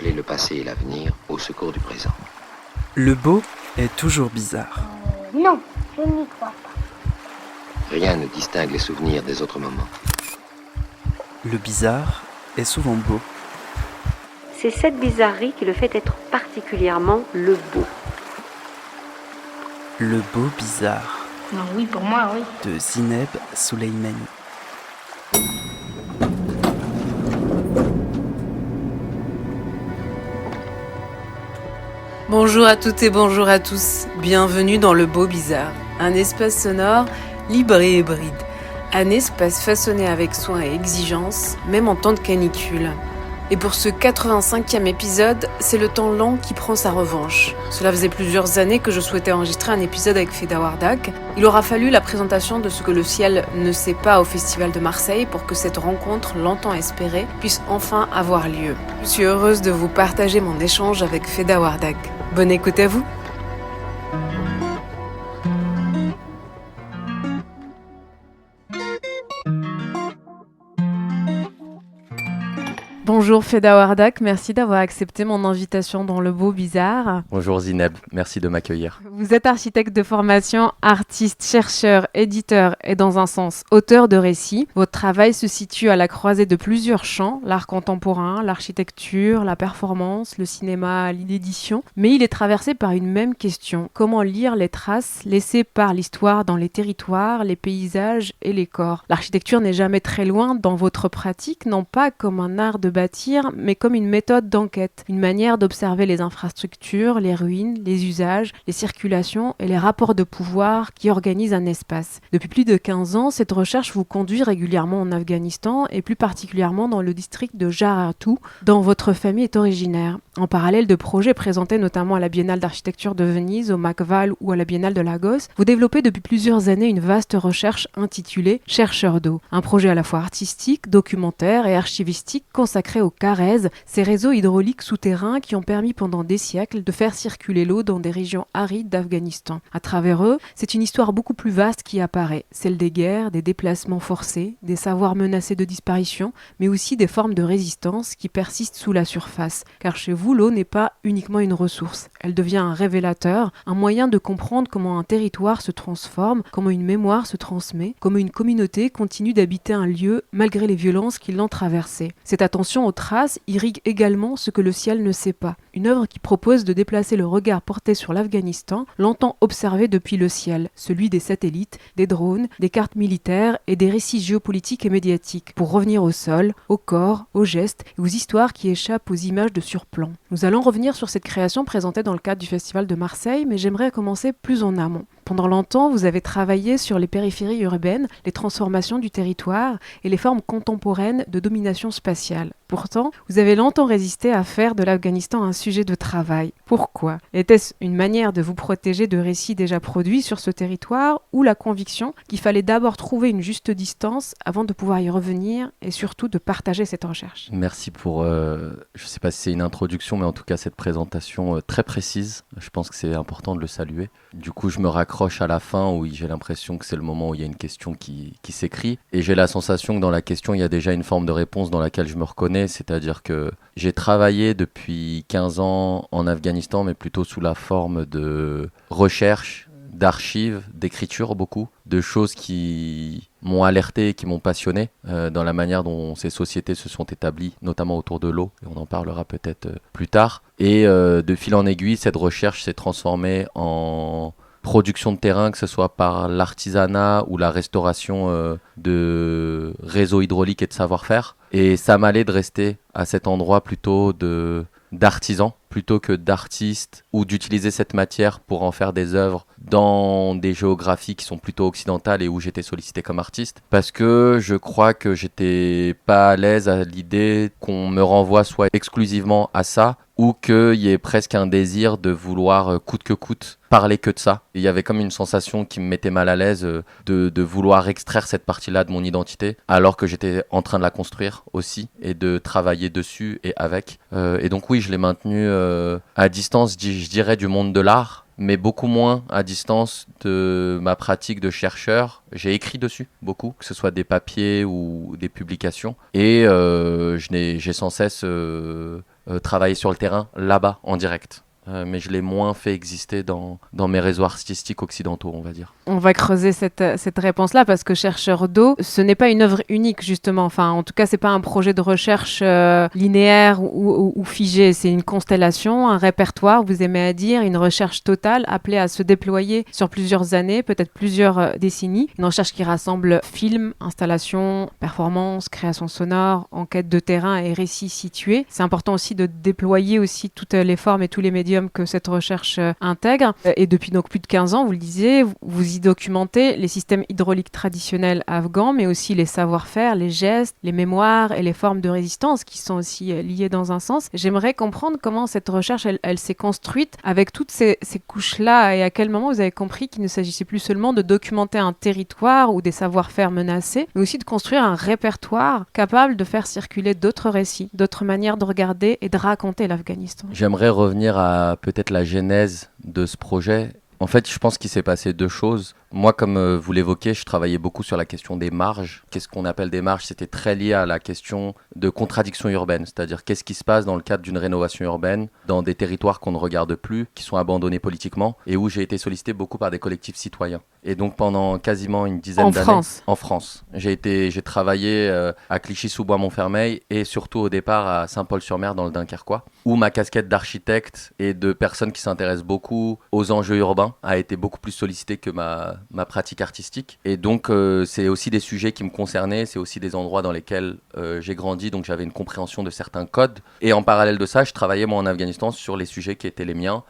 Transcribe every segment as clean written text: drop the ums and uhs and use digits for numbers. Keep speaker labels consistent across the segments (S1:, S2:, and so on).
S1: appeler le passé et l'avenir au secours du présent.
S2: Le beau est toujours bizarre.
S3: Non, je n'y crois pas.
S1: Rien ne distingue les souvenirs des autres moments.
S2: Le bizarre est souvent beau.
S4: C'est cette bizarrerie qui le fait être particulièrement le beau.
S2: Le beau bizarre.
S3: Non, oui, pour moi, oui.
S2: De Zineb Souleimani.
S5: Bonjour à toutes et bonjour à tous. Bienvenue dans Le Beau Bizarre, un espace sonore libre et hybride. Un espace façonné avec soin et exigence, même en temps de canicule. Et pour ce 85e épisode, c'est le temps lent qui prend sa revanche. Cela faisait plusieurs années que je souhaitais enregistrer un épisode avec Feda Wardak. Il aura fallu la présentation de Ce que le ciel ne sait pas au Festival de Marseille pour que cette rencontre, longtemps espérée, puisse enfin avoir lieu. Je suis heureuse de vous partager mon échange avec Feda Wardak. Bonne écoute à vous. Bonjour Feda Wardak, merci d'avoir accepté mon invitation dans Le Beau Bizarre.
S6: Bonjour Zineb, merci de m'accueillir.
S5: Vous êtes architecte de formation, artiste, chercheur, éditeur et dans un sens auteur de récits. Votre travail se situe à la croisée de plusieurs champs, l'art contemporain, l'architecture, la performance, le cinéma, l'édition. Mais il est traversé par une même question. Comment lire les traces laissées par l'histoire dans les territoires, les paysages et les corps? L'architecture n'est jamais très loin dans votre pratique, non pas comme un art de bâtir, mais comme une méthode d'enquête, une manière d'observer les infrastructures, les ruines, les usages, les circulations et les rapports de pouvoir qui organisent un espace. Depuis plus de 15 ans, cette recherche vous conduit régulièrement en Afghanistan et plus particulièrement dans le district de Jaratu, dont votre famille est originaire. En parallèle de projets présentés notamment à la Biennale d'architecture de Venise, au MACVAL ou à la Biennale de Lagos, vous développez depuis plusieurs années une vaste recherche intitulée Chercheurs d'eau, un projet à la fois artistique, documentaire et archivistique consacré au Carrez, ces réseaux hydrauliques souterrains qui ont permis pendant des siècles de faire circuler l'eau dans des régions arides d'Afghanistan. À travers eux, c'est une histoire beaucoup plus vaste qui apparaît, celle des guerres, des déplacements forcés, des savoirs menacés de disparition, mais aussi des formes de résistance qui persistent sous la surface. Car chez vous, l'eau n'est pas uniquement une ressource, elle devient un révélateur, un moyen de comprendre comment un territoire se transforme, comment une mémoire se transmet, comment une communauté continue d'habiter un lieu malgré les violences qui l'ont traversé. Cette attention aux traces irrigue également Ce que le ciel ne sait pas, une œuvre qui propose de déplacer le regard porté sur l'Afghanistan, longtemps observé depuis le ciel, celui des satellites, des drones, des cartes militaires et des récits géopolitiques et médiatiques, pour revenir au sol, au corps, aux gestes et aux histoires qui échappent aux images de surplomb. Nous allons revenir sur cette création présentée dans le cadre du Festival de Marseille, mais j'aimerais commencer plus en amont. Pendant longtemps, vous avez travaillé sur les périphéries urbaines, les transformations du territoire et les formes contemporaines de domination spatiale. Pourtant, vous avez longtemps résisté à faire de l'Afghanistan un sujet de travail. Pourquoi? Était-ce une manière de vous protéger de récits déjà produits sur ce territoire ou la conviction qu'il fallait d'abord trouver une juste distance avant de pouvoir y revenir et surtout de partager cette recherche?
S6: Merci pour, je ne sais pas si c'est une introduction, mais en tout cas cette présentation très précise. Je pense que c'est important de le saluer. Du coup, je me raccroche à la fin où j'ai l'impression que c'est le moment où il y a une question qui s'écrit. Et j'ai la sensation que dans la question, il y a déjà une forme de réponse dans laquelle je me reconnais. C'est-à-dire que j'ai travaillé depuis 15 ans en Afghanistan, mais plutôt sous la forme de recherche, d'archives, d'écriture beaucoup, de choses qui m'ont alerté et qui m'ont passionné dans la manière dont ces sociétés se sont établies, notamment autour de l'eau, et on en parlera peut-être plus tard. Et de fil en aiguille, cette recherche s'est transformée en production de terrain, que ce soit par l'artisanat ou la restauration de réseaux hydrauliques et de savoir-faire. Et ça m'allait de rester à cet endroit plutôt d'artisans, plutôt que d'artistes, ou d'utiliser cette matière pour en faire des œuvres dans des géographies qui sont plutôt occidentales et où j'étais sollicité comme artiste. Parce que je crois que j'étais pas à l'aise à l'idée qu'on me renvoie soit exclusivement à ça, ou qu'il y ait presque un désir de vouloir coûte que coûte parler que de ça. Il y avait comme une sensation qui me mettait mal à l'aise de vouloir extraire cette partie-là de mon identité, alors que j'étais en train de la construire aussi et de travailler dessus et avec. Et donc oui, je l'ai maintenu à distance, je dirais, du monde de l'art, mais beaucoup moins à distance de ma pratique de chercheur. J'ai écrit dessus beaucoup, que ce soit des papiers ou des publications, et j'ai sans cesse travailler sur le terrain, là-bas, en direct. Mais je l'ai moins fait exister dans mes réseaux artistiques occidentaux, on va dire.
S5: On va creuser cette réponse-là parce que Chercheurs d'eau, ce n'est pas une œuvre unique justement. Enfin, en tout cas, c'est pas un projet de recherche linéaire ou figé. C'est une constellation, un répertoire, vous aimez à dire, une recherche totale appelée à se déployer sur plusieurs années, peut-être plusieurs décennies. Une recherche qui rassemble films, installations, performances, créations sonores, enquêtes de terrain et récits situés. C'est important aussi de déployer aussi toutes les formes et tous les médiums que cette recherche intègre. Et depuis donc plus de 15 ans, vous le disiez, vous y documentez les systèmes hydrauliques traditionnels afghans, mais aussi les savoir-faire, les gestes, les mémoires et les formes de résistance qui sont aussi liées dans un sens. J'aimerais comprendre comment cette recherche, elle s'est construite avec toutes ces couches-là et à quel moment vous avez compris qu'il ne s'agissait plus seulement de documenter un territoire ou des savoir-faire menacés, mais aussi de construire un répertoire capable de faire circuler d'autres récits, d'autres manières de regarder et de raconter l'Afghanistan.
S6: J'aimerais revenir à peut-être la genèse de ce projet. En fait, je pense qu'il s'est passé deux choses. Moi, comme vous l'évoquez, je travaillais beaucoup sur la question des marges. Qu'est-ce qu'on appelle des marges ? C'était très lié à la question de contradiction urbaine, c'est-à-dire qu'est-ce qui se passe dans le cadre d'une rénovation urbaine, dans des territoires qu'on ne regarde plus, qui sont abandonnés politiquement, et où j'ai été sollicité beaucoup par des collectifs citoyens. Et donc pendant quasiment une dizaine d'années... En France. J'ai travaillé à Clichy-sous-Bois-Montfermeil et surtout au départ à Saint-Paul-sur-Mer dans le Dunkerquois, où ma casquette d'architecte et de personne qui s'intéresse beaucoup aux enjeux urbains a été beaucoup plus sollicitée que ma pratique artistique. Et donc c'est aussi des sujets qui me concernaient, c'est aussi des endroits dans lesquels j'ai grandi, donc j'avais une compréhension de certains codes. Et en parallèle de ça, je travaillais moi en Afghanistan sur les sujets qui étaient les miens,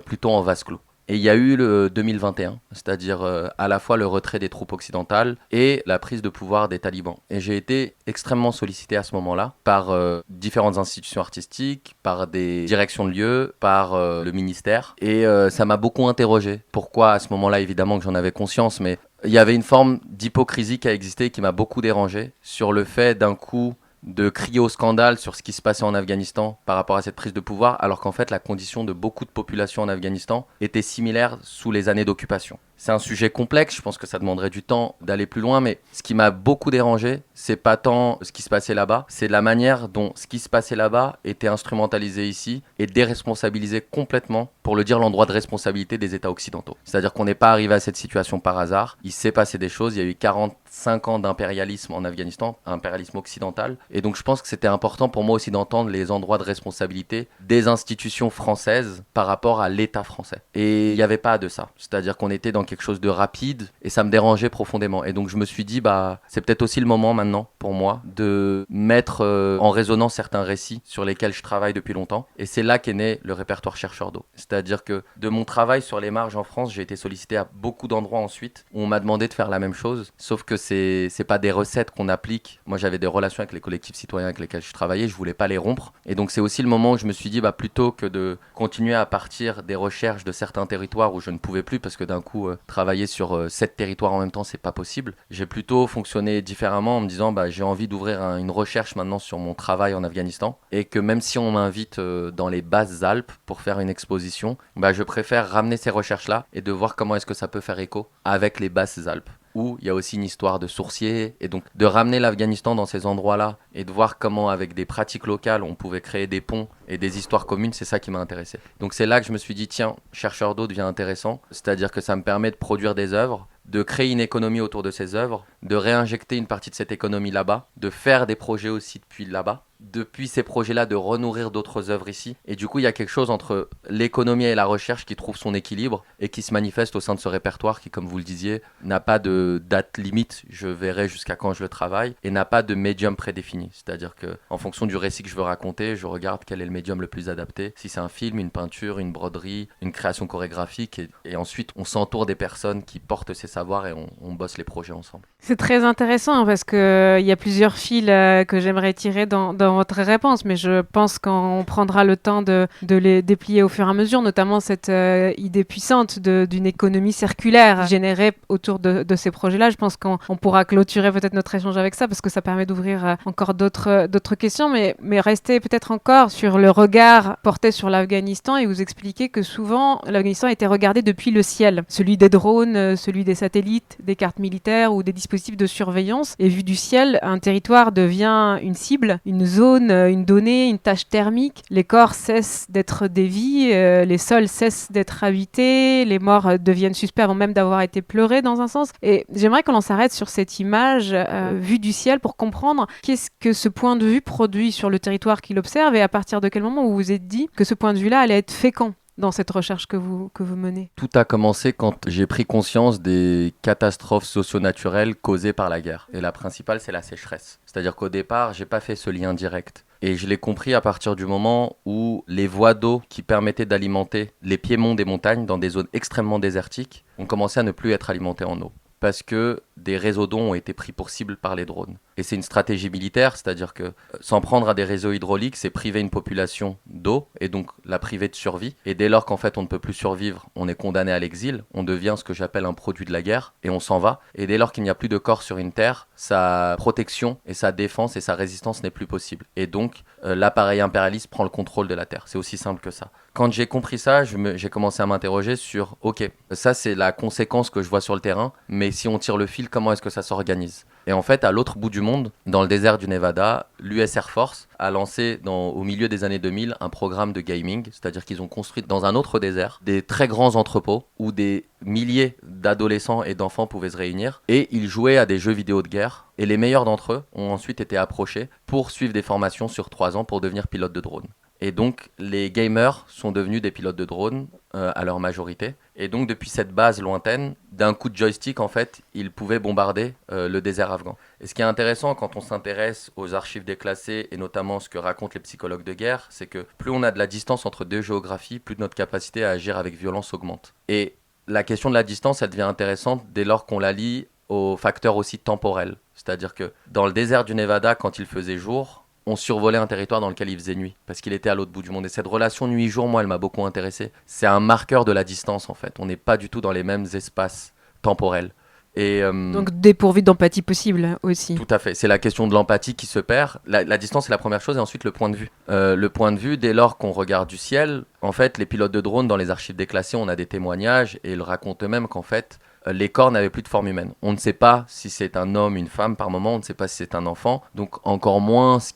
S6: plutôt en vase clos. Et il y a eu le 2021, c'est-à-dire à la fois le retrait des troupes occidentales et la prise de pouvoir des talibans. Et j'ai été extrêmement sollicité à ce moment-là par différentes institutions artistiques, par des directions de lieux, par le ministère. Et ça m'a beaucoup interrogé. Pourquoi à ce moment-là, évidemment que j'en avais conscience, mais il y avait une forme d'hypocrisie qui a existé et qui m'a beaucoup dérangé sur le fait d'un coup de crier au scandale sur ce qui se passait en Afghanistan par rapport à cette prise de pouvoir, alors qu'en fait la condition de beaucoup de populations en Afghanistan était similaire sous les années d'occupation. C'est un sujet complexe, je pense que ça demanderait du temps d'aller plus loin, mais ce qui m'a beaucoup dérangé, c'est pas tant ce qui se passait là-bas, c'est la manière dont ce qui se passait là-bas était instrumentalisé ici et déresponsabilisé complètement, pour le dire, l'endroit de responsabilité des États occidentaux. C'est-à-dire qu'on n'est pas arrivé à cette situation par hasard, il s'est passé des choses, il y a eu 45 ans d'impérialisme en Afghanistan, impérialisme occidental, et donc je pense que c'était important pour moi aussi d'entendre les endroits de responsabilité des institutions françaises par rapport à l'État français. Et il n'y avait pas de ça, c'est-à-dire qu'on était dans quelque chose de rapide et ça me dérangeait profondément. Et donc je me suis dit, c'est peut-être aussi le moment maintenant pour moi de mettre en résonance certains récits sur lesquels je travaille depuis longtemps. Et c'est là qu'est né le répertoire Chercheurs d'eau. C'est-à-dire que de mon travail sur les marges en France, j'ai été sollicité à beaucoup d'endroits ensuite où on m'a demandé de faire la même chose, sauf que c'est pas des recettes qu'on applique. Moi j'avais des relations avec les collectifs citoyens avec lesquels je travaillais, je voulais pas les rompre. Et donc c'est aussi le moment où je me suis dit, plutôt que de continuer à partir des recherches de certains territoires où je ne pouvais plus, parce que d'un coup travailler sur 7 territoires en même temps, c'est pas possible. J'ai plutôt fonctionné différemment en me disant j'ai envie d'ouvrir une recherche maintenant sur mon travail en Afghanistan et que même si on m'invite dans les Basses-Alpes pour faire une exposition, je préfère ramener ces recherches-là et de voir comment est-ce que ça peut faire écho avec les Basses-Alpes, où il y a aussi une histoire de sourciers, et donc de ramener l'Afghanistan dans ces endroits-là et de voir comment avec des pratiques locales on pouvait créer des ponts et des histoires communes, c'est ça qui m'a intéressé. Donc c'est là que je me suis dit, tiens, Chercheurs d'eau devient intéressant, c'est-à-dire que ça me permet de produire des œuvres, de créer une économie autour de ces œuvres, de réinjecter une partie de cette économie là-bas, de faire des projets aussi depuis là-bas, depuis ces projets-là de renourrir d'autres œuvres ici. Et du coup, il y a quelque chose entre l'économie et la recherche qui trouve son équilibre et qui se manifeste au sein de ce répertoire qui, comme vous le disiez, n'a pas de date limite, je verrai jusqu'à quand je le travaille, et n'a pas de médium prédéfini. C'est-à-dire qu'en fonction du récit que je veux raconter, je regarde quel est le médium le plus adapté. Si c'est un film, une peinture, une broderie, une création chorégraphique, et ensuite on s'entoure des personnes qui portent ces savoirs et on bosse les projets ensemble.
S5: C'est très intéressant parce qu'il y a plusieurs fils que j'aimerais tirer dans votre réponse, mais je pense qu'on prendra le temps de les déplier au fur et à mesure, notamment cette idée puissante d'une économie circulaire générée autour de ces projets-là. Je pense qu'on pourra clôturer peut-être notre échange avec ça parce que ça permet d'ouvrir encore d'autres questions, mais rester peut-être encore sur le regard porté sur l'Afghanistan et vous expliquer que souvent l'Afghanistan a été regardé depuis le ciel, celui des drones, celui des satellites, des cartes militaires ou des dispositifs de surveillance, et vu du ciel, un territoire devient une cible, une zone zone, une donnée, une tâche thermique, les corps cessent d'être des vies, les sols cessent d'être habités, les morts deviennent suspects avant même d'avoir été pleurés dans un sens. Et j'aimerais qu'on en s'arrête sur cette image vue du ciel pour comprendre qu'est-ce que ce point de vue produit sur le territoire qu'il observe et à partir de quel moment vous vous êtes dit que ce point de vue-là allait être fécond dans cette recherche que vous menez.
S6: Tout a commencé quand j'ai pris conscience des catastrophes socio-naturelles causées par la guerre. Et la principale, c'est la sécheresse. C'est-à-dire qu'au départ, j'ai pas fait ce lien direct. Et je l'ai compris à partir du moment où les voies d'eau qui permettaient d'alimenter les piémonts des montagnes dans des zones extrêmement désertiques ont commencé à ne plus être alimentées en eau. Parce que des réseaux d'eau ont été pris pour cible par les drones. Et c'est une stratégie militaire, c'est-à-dire que s'en prendre à des réseaux hydrauliques, c'est priver une population d'eau et donc la priver de survie. Et dès lors qu'en fait on ne peut plus survivre, on est condamné à l'exil, on devient ce que j'appelle un produit de la guerre et on s'en va. Et dès lors qu'il n'y a plus de corps sur une terre, sa protection et sa défense et sa résistance n'est plus possible. Et donc l'appareil impérialiste prend le contrôle de la terre. C'est aussi simple que ça. Quand j'ai compris ça, j'ai commencé à m'interroger sur, ok, ça c'est la conséquence que je vois sur le terrain, mais si on tire le fil, comment est-ce que ça s'organise ? Et en fait, à l'autre bout du monde, dans le désert du Nevada, l'US Air Force a lancé au milieu des années 2000 un programme de gaming, c'est-à-dire qu'ils ont construit dans un autre désert des très grands entrepôts où des milliers d'adolescents et d'enfants pouvaient se réunir et ils jouaient à des jeux vidéo de guerre et les meilleurs d'entre eux ont ensuite été approchés pour suivre des formations sur 3 ans pour devenir pilote de drone. Et donc, les gamers sont devenus des pilotes de drone à leur majorité. Et donc, depuis cette base lointaine, d'un coup de joystick, en fait, ils pouvaient bombarder le désert afghan. Et ce qui est intéressant quand on s'intéresse aux archives déclassées, et notamment ce que racontent les psychologues de guerre, c'est que plus on a de la distance entre deux géographies, plus notre capacité à agir avec violence augmente. Et la question de la distance, elle devient intéressante dès lors qu'on la lie aux facteurs aussi temporels. C'est-à-dire que dans le désert du Nevada, quand il faisait jour, on survolait un territoire dans lequel il faisait nuit, parce qu'il était à l'autre bout du monde. Et cette relation nuit-jour, moi, elle m'a beaucoup intéressé. C'est un marqueur de la distance, en fait. On n'est pas du tout dans les mêmes espaces temporels. Et,
S5: donc dépourvu d'empathie possible aussi.
S6: Tout à fait. C'est la question de l'empathie qui se perd. La distance, c'est la première chose, et ensuite le point de vue. Le point de vue, dès lors qu'on regarde du ciel, en fait, les pilotes de drones, dans les archives déclassées, on a des témoignages, et ils racontent eux-mêmes qu'en fait, les corps n'avaient plus de forme humaine. On ne sait pas si c'est un homme, une femme par moment, on ne sait pas si c'est un enfant, donc encore moins ce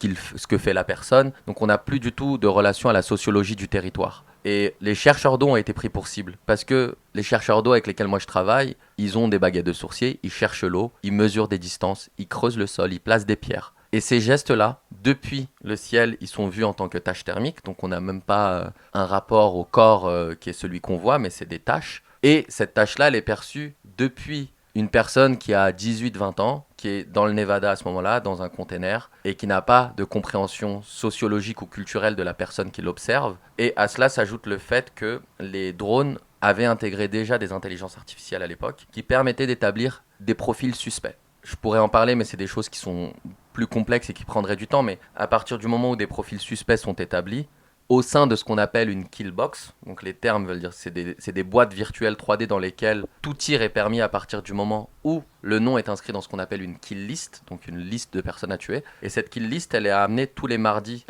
S6: que fait la personne. Donc on n'a plus du tout de relation à la sociologie du territoire. Et les chercheurs d'eau ont été pris pour cible, parce que les chercheurs d'eau avec lesquels moi je travaille, ils ont des baguettes de sourcier, ils cherchent l'eau, ils mesurent des distances, ils creusent le sol, ils placent des pierres. Et ces gestes-là, depuis le ciel, ils sont vus en tant que tâches thermiques, donc on n'a même pas un rapport au corps qui est celui qu'on voit, mais c'est des tâches. Et cette tâche-là, elle est perçue depuis une personne qui a 18-20 ans, qui est dans le Nevada à ce moment-là, dans un container, et qui n'a pas de compréhension sociologique ou culturelle de la personne qui l'observe. Et à cela s'ajoute le fait que les drones avaient intégré déjà des intelligences artificielles à l'époque, qui permettaient d'établir des profils suspects. Je pourrais en parler, mais c'est des choses qui sont plus complexes et qui prendraient du temps, mais à partir du moment où des profils suspects sont établis, au sein de ce qu'on appelle une kill box, donc les termes veulent dire c'est des boîtes virtuelles 3D dans lesquelles tout tir est permis à partir du moment où le nom est inscrit dans ce qu'on appelle une kill list, donc une liste de personnes à tuer. Et cette kill list, elle était amenée tous les mardis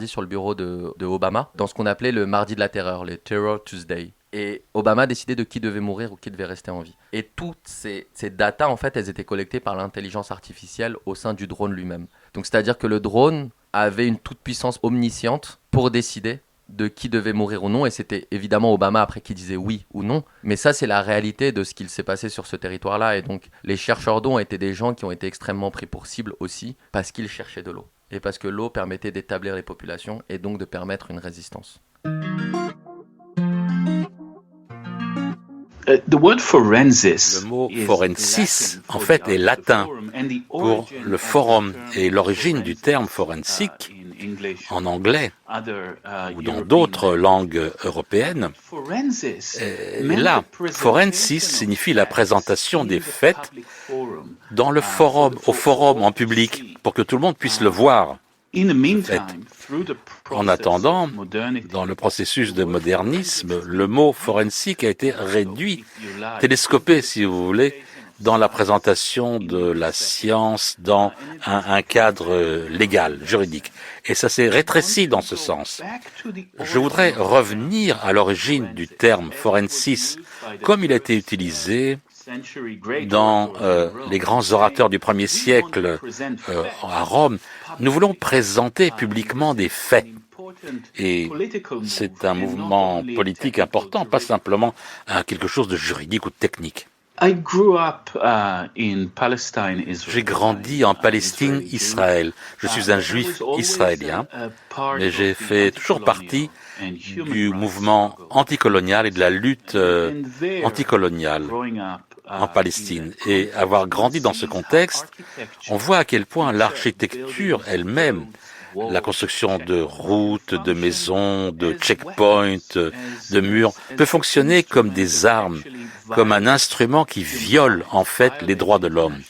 S6: sur le bureau de Obama, dans ce qu'on appelait le mardi de la terreur, les Terror Tuesday. Et Obama décidait de qui devait mourir ou qui devait rester en vie. Et toutes ces datas, en fait, elles étaient collectées par l'intelligence artificielle au sein du drone lui-même. Donc c'est-à-dire que le drone avait une toute-puissance omnisciente pour décider de qui devait mourir ou non, et c'était évidemment Obama après qui disait oui ou non, mais ça c'est la réalité de ce qu'il s'est passé sur ce territoire-là, et donc les chercheurs d'eau ont été des gens qui ont été extrêmement pris pour cible aussi, parce qu'ils cherchaient de l'eau, et parce que l'eau permettait d'établir les populations, et donc de permettre une résistance.
S7: Le mot forensis, en fait, est latin pour le forum, et l'origine du terme forensic, en anglais ou dans d'autres langues européennes, là, forensis signifie la présentation des faits dans le forum, au forum en public, pour que tout le monde puisse le voir. En attendant, dans le processus de modernisme, le mot forensique a été réduit, télescopé si vous voulez, dans la présentation de la science dans un cadre légal, juridique. Et ça s'est rétréci dans ce sens. Je voudrais revenir à l'origine du terme forensis, comme il a été utilisé Dans les grands orateurs du 1er siècle à Rome, nous voulons présenter publiquement des faits. Et c'est un mouvement politique important, pas simplement quelque chose de juridique ou de technique. J'ai grandi en Palestine, Israël. Je suis un juif israélien, mais j'ai fait toujours partie du mouvement anticolonial et de la lutte anticoloniale en Palestine. Et avoir grandi dans ce contexte, on voit à quel point l'architecture elle-même, la construction de routes, de maisons, de checkpoints, de murs, peut fonctionner comme des armes, comme un instrument qui viole en fait les droits de l'homme,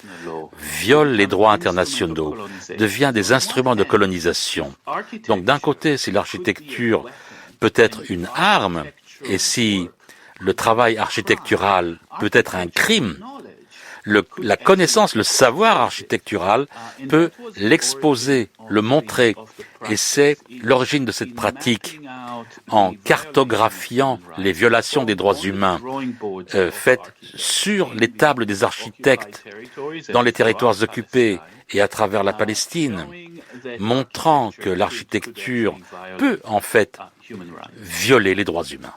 S7: viole les droits internationaux, devient des instruments de colonisation. Donc d'un côté, si l'architecture peut être une arme, et si le travail architectural peut être un crime, la connaissance, le savoir architectural peut l'exposer, le montrer. Et c'est l'origine de cette pratique en cartographiant les violations des droits humains faites sur les tables des architectes dans les territoires occupés et à travers la Palestine, montrant que l'architecture peut en fait violer les droits humains.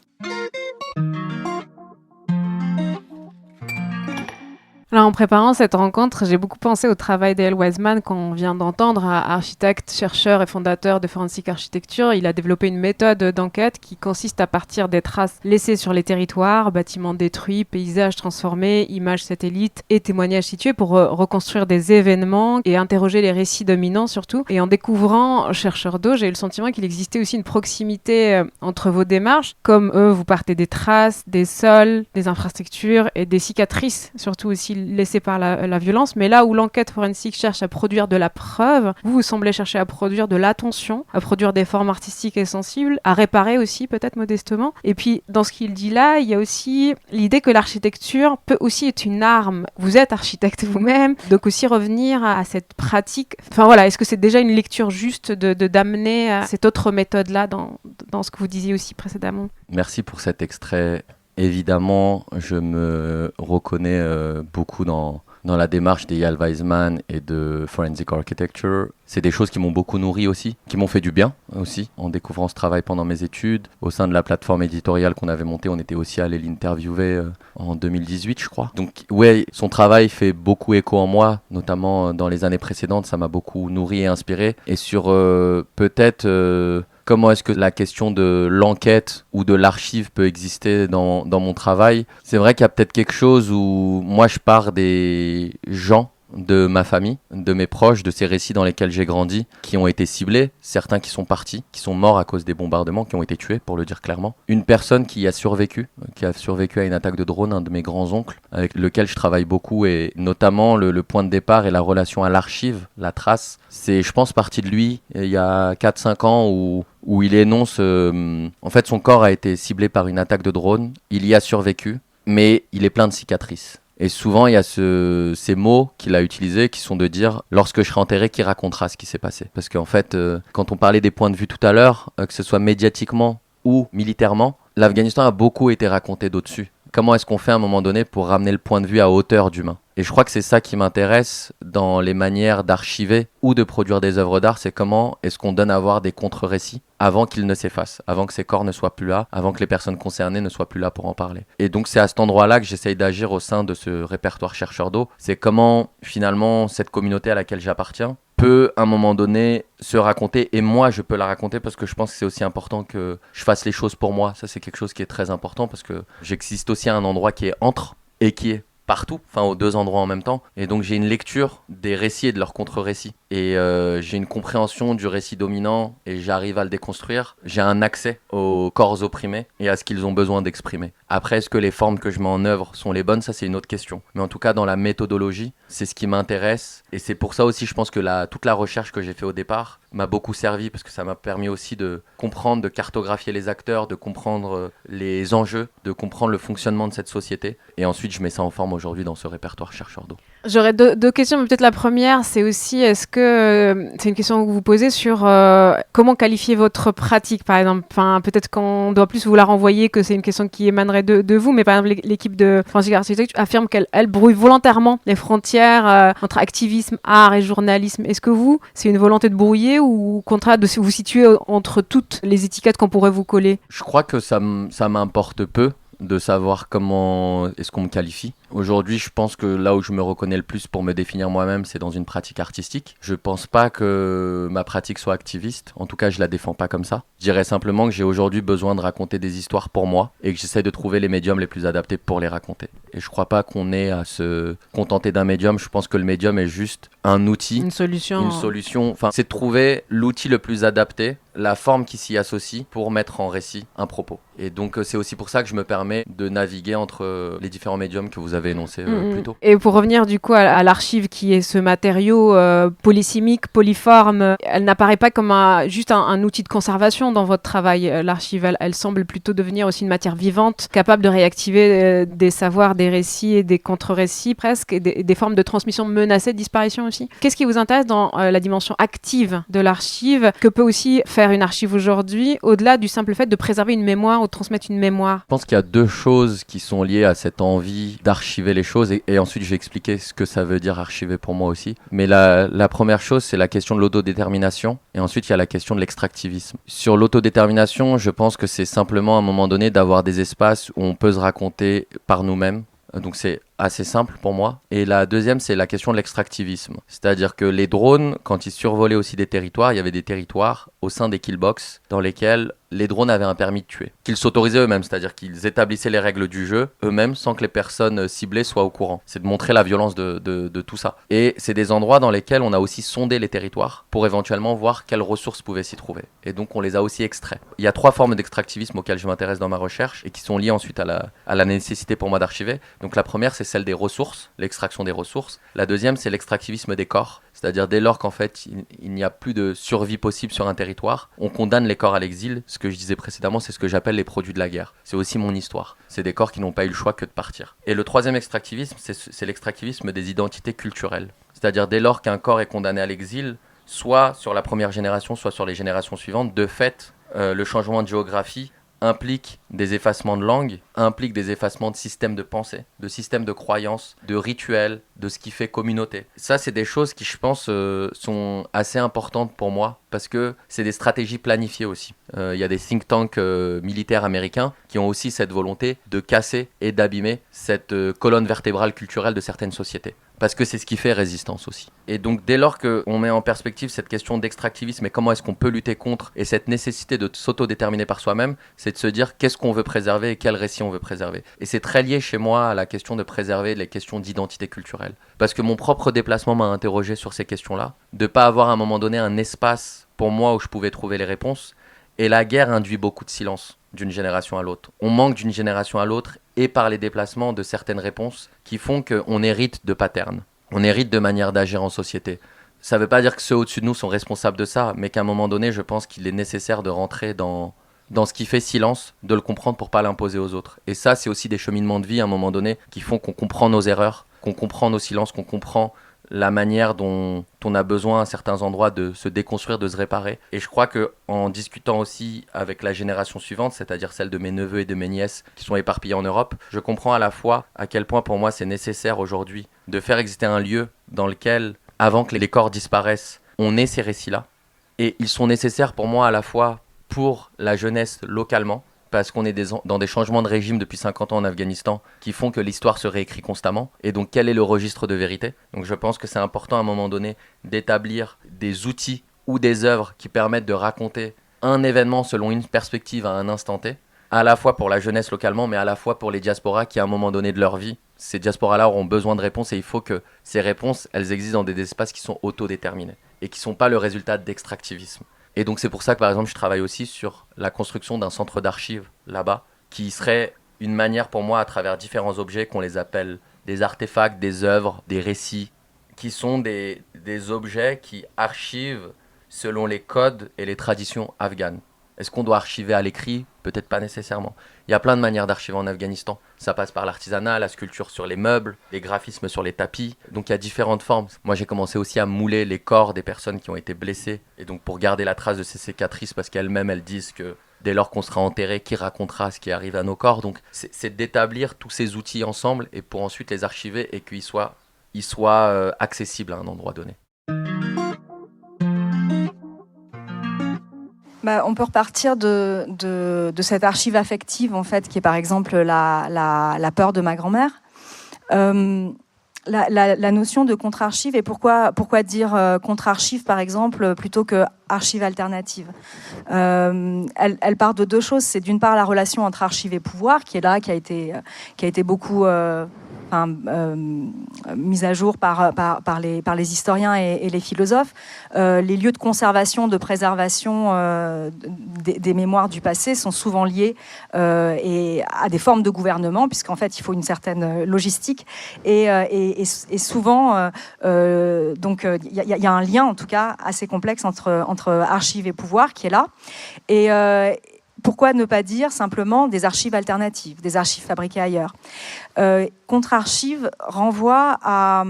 S5: Alors, en préparant cette rencontre, j'ai beaucoup pensé au travail d'E.L. Wiseman qu'on vient d'entendre, architecte, chercheur et fondateur de Forensic Architecture. Il a développé une méthode d'enquête qui consiste à partir des traces laissées sur les territoires, bâtiments détruits, paysages transformés, images satellites et témoignages situés pour reconstruire des événements et interroger les récits dominants surtout. Et en découvrant Chercheur d'eau, j'ai eu le sentiment qu'il existait aussi une proximité entre vos démarches. Comme eux, vous partez des traces, des sols, des infrastructures et des cicatrices, surtout aussi laissé par la violence, mais là où l'enquête forensique cherche à produire de la preuve, vous semblez chercher à produire de l'attention, à produire des formes artistiques et sensibles, à réparer aussi peut-être modestement. Et puis dans ce qu'il dit là, il y a aussi l'idée que l'architecture peut aussi être une arme. Vous êtes architecte vous-même, donc aussi revenir à cette pratique. Enfin voilà, est-ce que c'est déjà une lecture juste d'amener cette autre méthode-là dans ce que vous disiez aussi précédemment?
S6: Merci pour cet extrait. Évidemment, je me reconnais beaucoup dans la démarche d'E.L. Wiseman et de Forensic Architecture. C'est des choses qui m'ont beaucoup nourri aussi, qui m'ont fait du bien aussi, en découvrant ce travail pendant mes études. Au sein de la plateforme éditoriale qu'on avait montée, on était aussi allé l'interviewer en 2018, je crois. Donc ouais, son travail fait beaucoup écho en moi, notamment dans les années précédentes, ça m'a beaucoup nourri et inspiré. Et sur peut-être... comment est-ce que la question de l'enquête ou de l'archive peut exister dans mon travail? C'est vrai qu'il y a peut-être quelque chose où moi je pars des gens de ma famille, de mes proches, de ces récits dans lesquels j'ai grandi, qui ont été ciblés, certains qui sont partis, qui sont morts à cause des bombardements, qui ont été tués, pour le dire clairement. Une personne qui a survécu à une attaque de drone, un de mes grands-oncles, avec lequel je travaille beaucoup, et notamment le point de départ et la relation à l'archive, la trace, c'est, je pense, parti de lui, il y a 4-5 ans, où il énonce, en fait, son corps a été ciblé par une attaque de drone, il y a survécu, mais il est plein de cicatrices. Et souvent, il y a ces mots qu'il a utilisés qui sont de dire « lorsque je serai enterré, qui racontera ce qui s'est passé ?» Parce qu'en fait, quand on parlait des points de vue tout à l'heure, que ce soit médiatiquement ou militairement, l'Afghanistan a beaucoup été raconté d'au-dessus. Comment est-ce qu'on fait à un moment donné pour ramener le point de vue à hauteur d'humain? Et je crois que c'est ça qui m'intéresse dans les manières d'archiver ou de produire des œuvres d'art, c'est comment est-ce qu'on donne à voir des contre-récits avant qu'ils ne s'effacent, avant que ces corps ne soient plus là, avant que les personnes concernées ne soient plus là pour en parler. Et donc c'est à cet endroit-là que j'essaye d'agir au sein de ce répertoire Chercheur d'eau. C'est comment finalement cette communauté à laquelle j'appartiens peut à un moment donné se raconter, et moi je peux la raconter parce que je pense que c'est aussi important que je fasse les choses pour moi. Ça c'est quelque chose qui est très important parce que j'existe aussi à un endroit qui est entre et qui est partout, enfin aux deux endroits en même temps, et donc j'ai une lecture des récits et de leurs contre-récits, et j'ai une compréhension du récit dominant et j'arrive à le déconstruire. J'ai un accès aux corps opprimés et à ce qu'ils ont besoin d'exprimer. Après, est-ce que les formes que je mets en œuvre sont les bonnes? Ça c'est une autre question, mais en tout cas dans la méthodologie, c'est ce qui m'intéresse, et c'est pour ça aussi je pense que toute la recherche que j'ai fait au départ m'a beaucoup servi parce que ça m'a permis aussi de comprendre, de cartographier les acteurs, de comprendre les enjeux, de comprendre le fonctionnement de cette société. Et ensuite, je mets ça en forme aujourd'hui dans ce répertoire chercheur d'eau.
S5: J'aurais deux questions, mais peut-être la première, c'est aussi, est-ce que c'est une question que vous posez sur comment qualifier votre pratique, par exemple. Enfin, peut-être qu'on doit plus vous la renvoyer, que c'est une question qui émanerait de vous, mais par exemple, l'équipe de Forensic Architecture affirme qu'elle brouille volontairement les frontières entre activisme, art et journalisme. Est-ce que vous, c'est une volonté de brouiller ou au contraire de vous situer entre toutes les étiquettes qu'on pourrait vous coller?
S6: Je crois que ça m'importe peu de savoir comment est-ce qu'on me qualifie. Aujourd'hui, je pense que là où je me reconnais le plus pour me définir moi-même, c'est dans une pratique artistique. Je pense pas que ma pratique soit activiste. En tout cas, je la défends pas comme ça. Je dirais simplement que j'ai aujourd'hui besoin de raconter des histoires pour moi et que j'essaie de trouver les médiums les plus adaptés pour les raconter. Et je crois pas qu'on ait à se contenter d'un médium. Je pense que le médium est juste un outil.
S5: Une solution.
S6: Enfin, c'est de trouver l'outil le plus adapté, la forme qui s'y associe pour mettre en récit un propos. Et donc, c'est aussi pour ça que je me permets de naviguer entre les différents médiums que vous avez énoncés plus tôt.
S5: Et pour revenir du coup à l'archive qui est ce matériau polysémique, polyforme, elle n'apparaît pas comme juste un outil de conservation dans votre travail. L'archive, elle semble plutôt devenir aussi une matière vivante, capable de réactiver des savoirs, des récits et des contre-récits presque, et des formes de transmission menacées de disparition aussi. Qu'est-ce qui vous intéresse dans la dimension active de l'archive, que peut aussi faire une archive aujourd'hui, au-delà du simple fait de préserver une mémoire ou de transmettre une mémoire?
S6: Je pense qu'il y a deux choses qui sont liées à cette envie d'archiver les choses et ensuite je vais expliquer ce que ça veut dire archiver pour moi aussi. Mais la première chose, c'est la question de l'autodétermination et ensuite il y a la question de l'extractivisme. Sur l'autodétermination, je pense que c'est simplement à un moment donné d'avoir des espaces où on peut se raconter par nous-mêmes. Donc c'est assez simple pour moi. Et la deuxième, c'est la question de l'extractivisme. C'est-à-dire que les drones, quand ils survolaient aussi des territoires, il y avait des territoires au sein des killbox dans lesquels les drones avaient un permis de tuer, qu'ils s'autorisaient eux-mêmes, c'est-à-dire qu'ils établissaient les règles du jeu eux-mêmes sans que les personnes ciblées soient au courant. C'est de montrer la violence de tout ça. Et c'est des endroits dans lesquels on a aussi sondé les territoires pour éventuellement voir quelles ressources pouvaient s'y trouver. Et donc on les a aussi extraits. Il y a 3 formes d'extractivisme auxquelles je m'intéresse dans ma recherche et qui sont liées ensuite à la nécessité pour moi d'archiver. Donc la première, c'est celle des ressources, l'extraction des ressources. La deuxième, c'est l'extractivisme des corps. C'est-à-dire dès lors qu'en fait il n'y a plus de survie possible sur un territoire, on condamne les corps à l'exil. Ce que je disais précédemment, c'est ce que j'appelle les produits de la guerre. C'est aussi mon histoire. C'est des corps qui n'ont pas eu le choix que de partir. Et le troisième extractivisme, c'est l'extractivisme des identités culturelles. C'est-à-dire dès lors qu'un corps est condamné à l'exil, soit sur la première génération, soit sur les générations suivantes, de fait, le changement de géographie implique des effacements de langue, implique des effacements de systèmes de pensée, de systèmes de croyances, de rituels, de ce qui fait communauté. Ça, c'est des choses qui, je pense, sont assez importantes pour moi parce que c'est des stratégies planifiées aussi. Il y a des think tanks militaires américains qui ont aussi cette volonté de casser et d'abîmer cette colonne vertébrale culturelle de certaines sociétés. Parce que c'est ce qui fait résistance aussi. Et donc dès lors qu'on met en perspective cette question d'extractivisme et comment est-ce qu'on peut lutter contre et cette nécessité de s'autodéterminer par soi-même, c'est de se dire qu'est-ce qu'on veut préserver et quel récit on veut préserver. Et c'est très lié chez moi à la question de préserver les questions d'identité culturelle. Parce que mon propre déplacement m'a interrogé sur ces questions-là, de ne pas avoir à un moment donné un espace pour moi où je pouvais trouver les réponses. Et la guerre induit beaucoup de silence d'une génération à l'autre. On manque d'une génération à l'autre et par les déplacements de certaines réponses qui font qu'on hérite de patterns. On hérite de manières d'agir en société. Ça ne veut pas dire que ceux au-dessus de nous sont responsables de ça, mais qu'à un moment donné, je pense qu'il est nécessaire de rentrer dans ce qui fait silence, de le comprendre pour ne pas l'imposer aux autres. Et ça, c'est aussi des cheminements de vie à un moment donné qui font qu'on comprend nos erreurs, qu'on comprend nos silences, qu'on comprend la manière dont on a besoin à certains endroits de se déconstruire, de se réparer. Et je crois qu'en discutant aussi avec la génération suivante, c'est-à-dire celle de mes neveux et de mes nièces qui sont éparpillés en Europe, je comprends à la fois à quel point pour moi c'est nécessaire aujourd'hui de faire exister un lieu dans lequel, avant que les corps disparaissent, on ait ces récits-là. Et ils sont nécessaires pour moi à la fois pour la jeunesse localement, parce qu'on est dans des changements de régime depuis 50 ans en Afghanistan qui font que l'histoire se réécrit constamment. Et donc, quel est le registre de vérité ? Donc, je pense que c'est important à un moment donné d'établir des outils ou des œuvres qui permettent de raconter un événement selon une perspective à un instant T, à la fois pour la jeunesse localement, mais à la fois pour les diasporas qui, à un moment donné de leur vie, ces diasporas-là auront besoin de réponses et il faut que ces réponses, elles existent dans des espaces qui sont autodéterminés et qui ne sont pas le résultat d'extractivisme. Et donc c'est pour ça que par exemple je travaille aussi sur la construction d'un centre d'archives là-bas, qui serait une manière pour moi à travers différents objets qu'on les appelle des artefacts, des œuvres, des récits, qui sont des objets qui archivent selon les codes et les traditions afghanes. Est-ce qu'on doit archiver à l'écrit ? Peut-être pas nécessairement. Il y a plein de manières d'archiver en Afghanistan. Ça passe par l'artisanat, la sculpture sur les meubles, les graphismes sur les tapis. Donc il y a différentes formes. Moi j'ai commencé aussi à mouler les corps des personnes qui ont été blessées. Et donc pour garder la trace de ces cicatrices, parce qu'elles-mêmes elles disent que dès lors qu'on sera enterré, qui racontera ce qui arrive à nos corps. Donc c'est d'établir tous ces outils ensemble et pour ensuite les archiver et qu'ils soient accessibles à un endroit donné.
S8: On peut repartir de cette archive affective, en fait, qui est par exemple la peur de ma grand-mère. La notion de contre-archive, et pourquoi dire contre-archive, par exemple, plutôt que archive alternative. Elle part de deux choses. C'est d'une part la relation entre archive et pouvoir, qui est là, qui a été beaucoup... mise à jour par les historiens et les philosophes. Les lieux de conservation, de préservation des mémoires du passé sont souvent liés et à des formes de gouvernement, puisqu'en fait il faut une certaine logistique et souvent donc il y a un lien en tout cas assez complexe entre archives et pouvoir qui est là. Et pourquoi ne pas dire simplement des archives alternatives, des archives fabriquées ailleurs ? Contre-archive renvoie à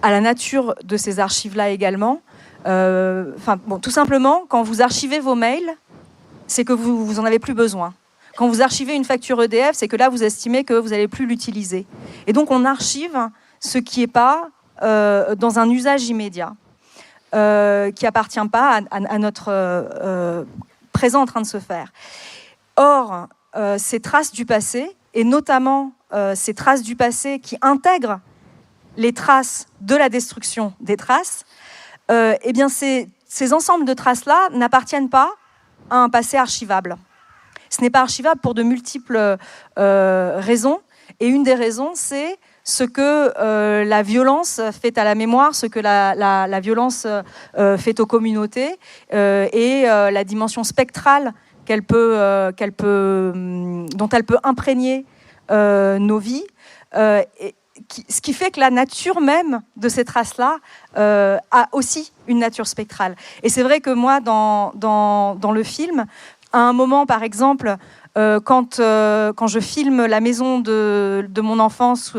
S8: la nature de ces archives-là également. Tout simplement, quand vous archivez vos mails, c'est que vous en avez plus besoin. Quand vous archivez une facture EDF, c'est que là, vous estimez que vous n'allez plus l'utiliser. Et donc, on archive ce qui n'est pas dans un usage immédiat, qui n'appartient pas à notre... présent en train de se faire. Or, ces traces du passé, et notamment ces traces du passé qui intègrent les traces de la destruction des traces, eh bien ces ensembles de traces-là n'appartiennent pas à un passé archivable. Ce n'est pas archivable pour de multiples raisons, et une des raisons, c'est ce que la violence fait à la mémoire, ce que la violence fait aux communautés, et la dimension spectrale dont elle peut imprégner nos vies. Ce qui fait que la nature même de ces traces-là a aussi une nature spectrale. Et c'est vrai que moi, dans le film, à un moment, par exemple, quand je filme la maison de mon enfance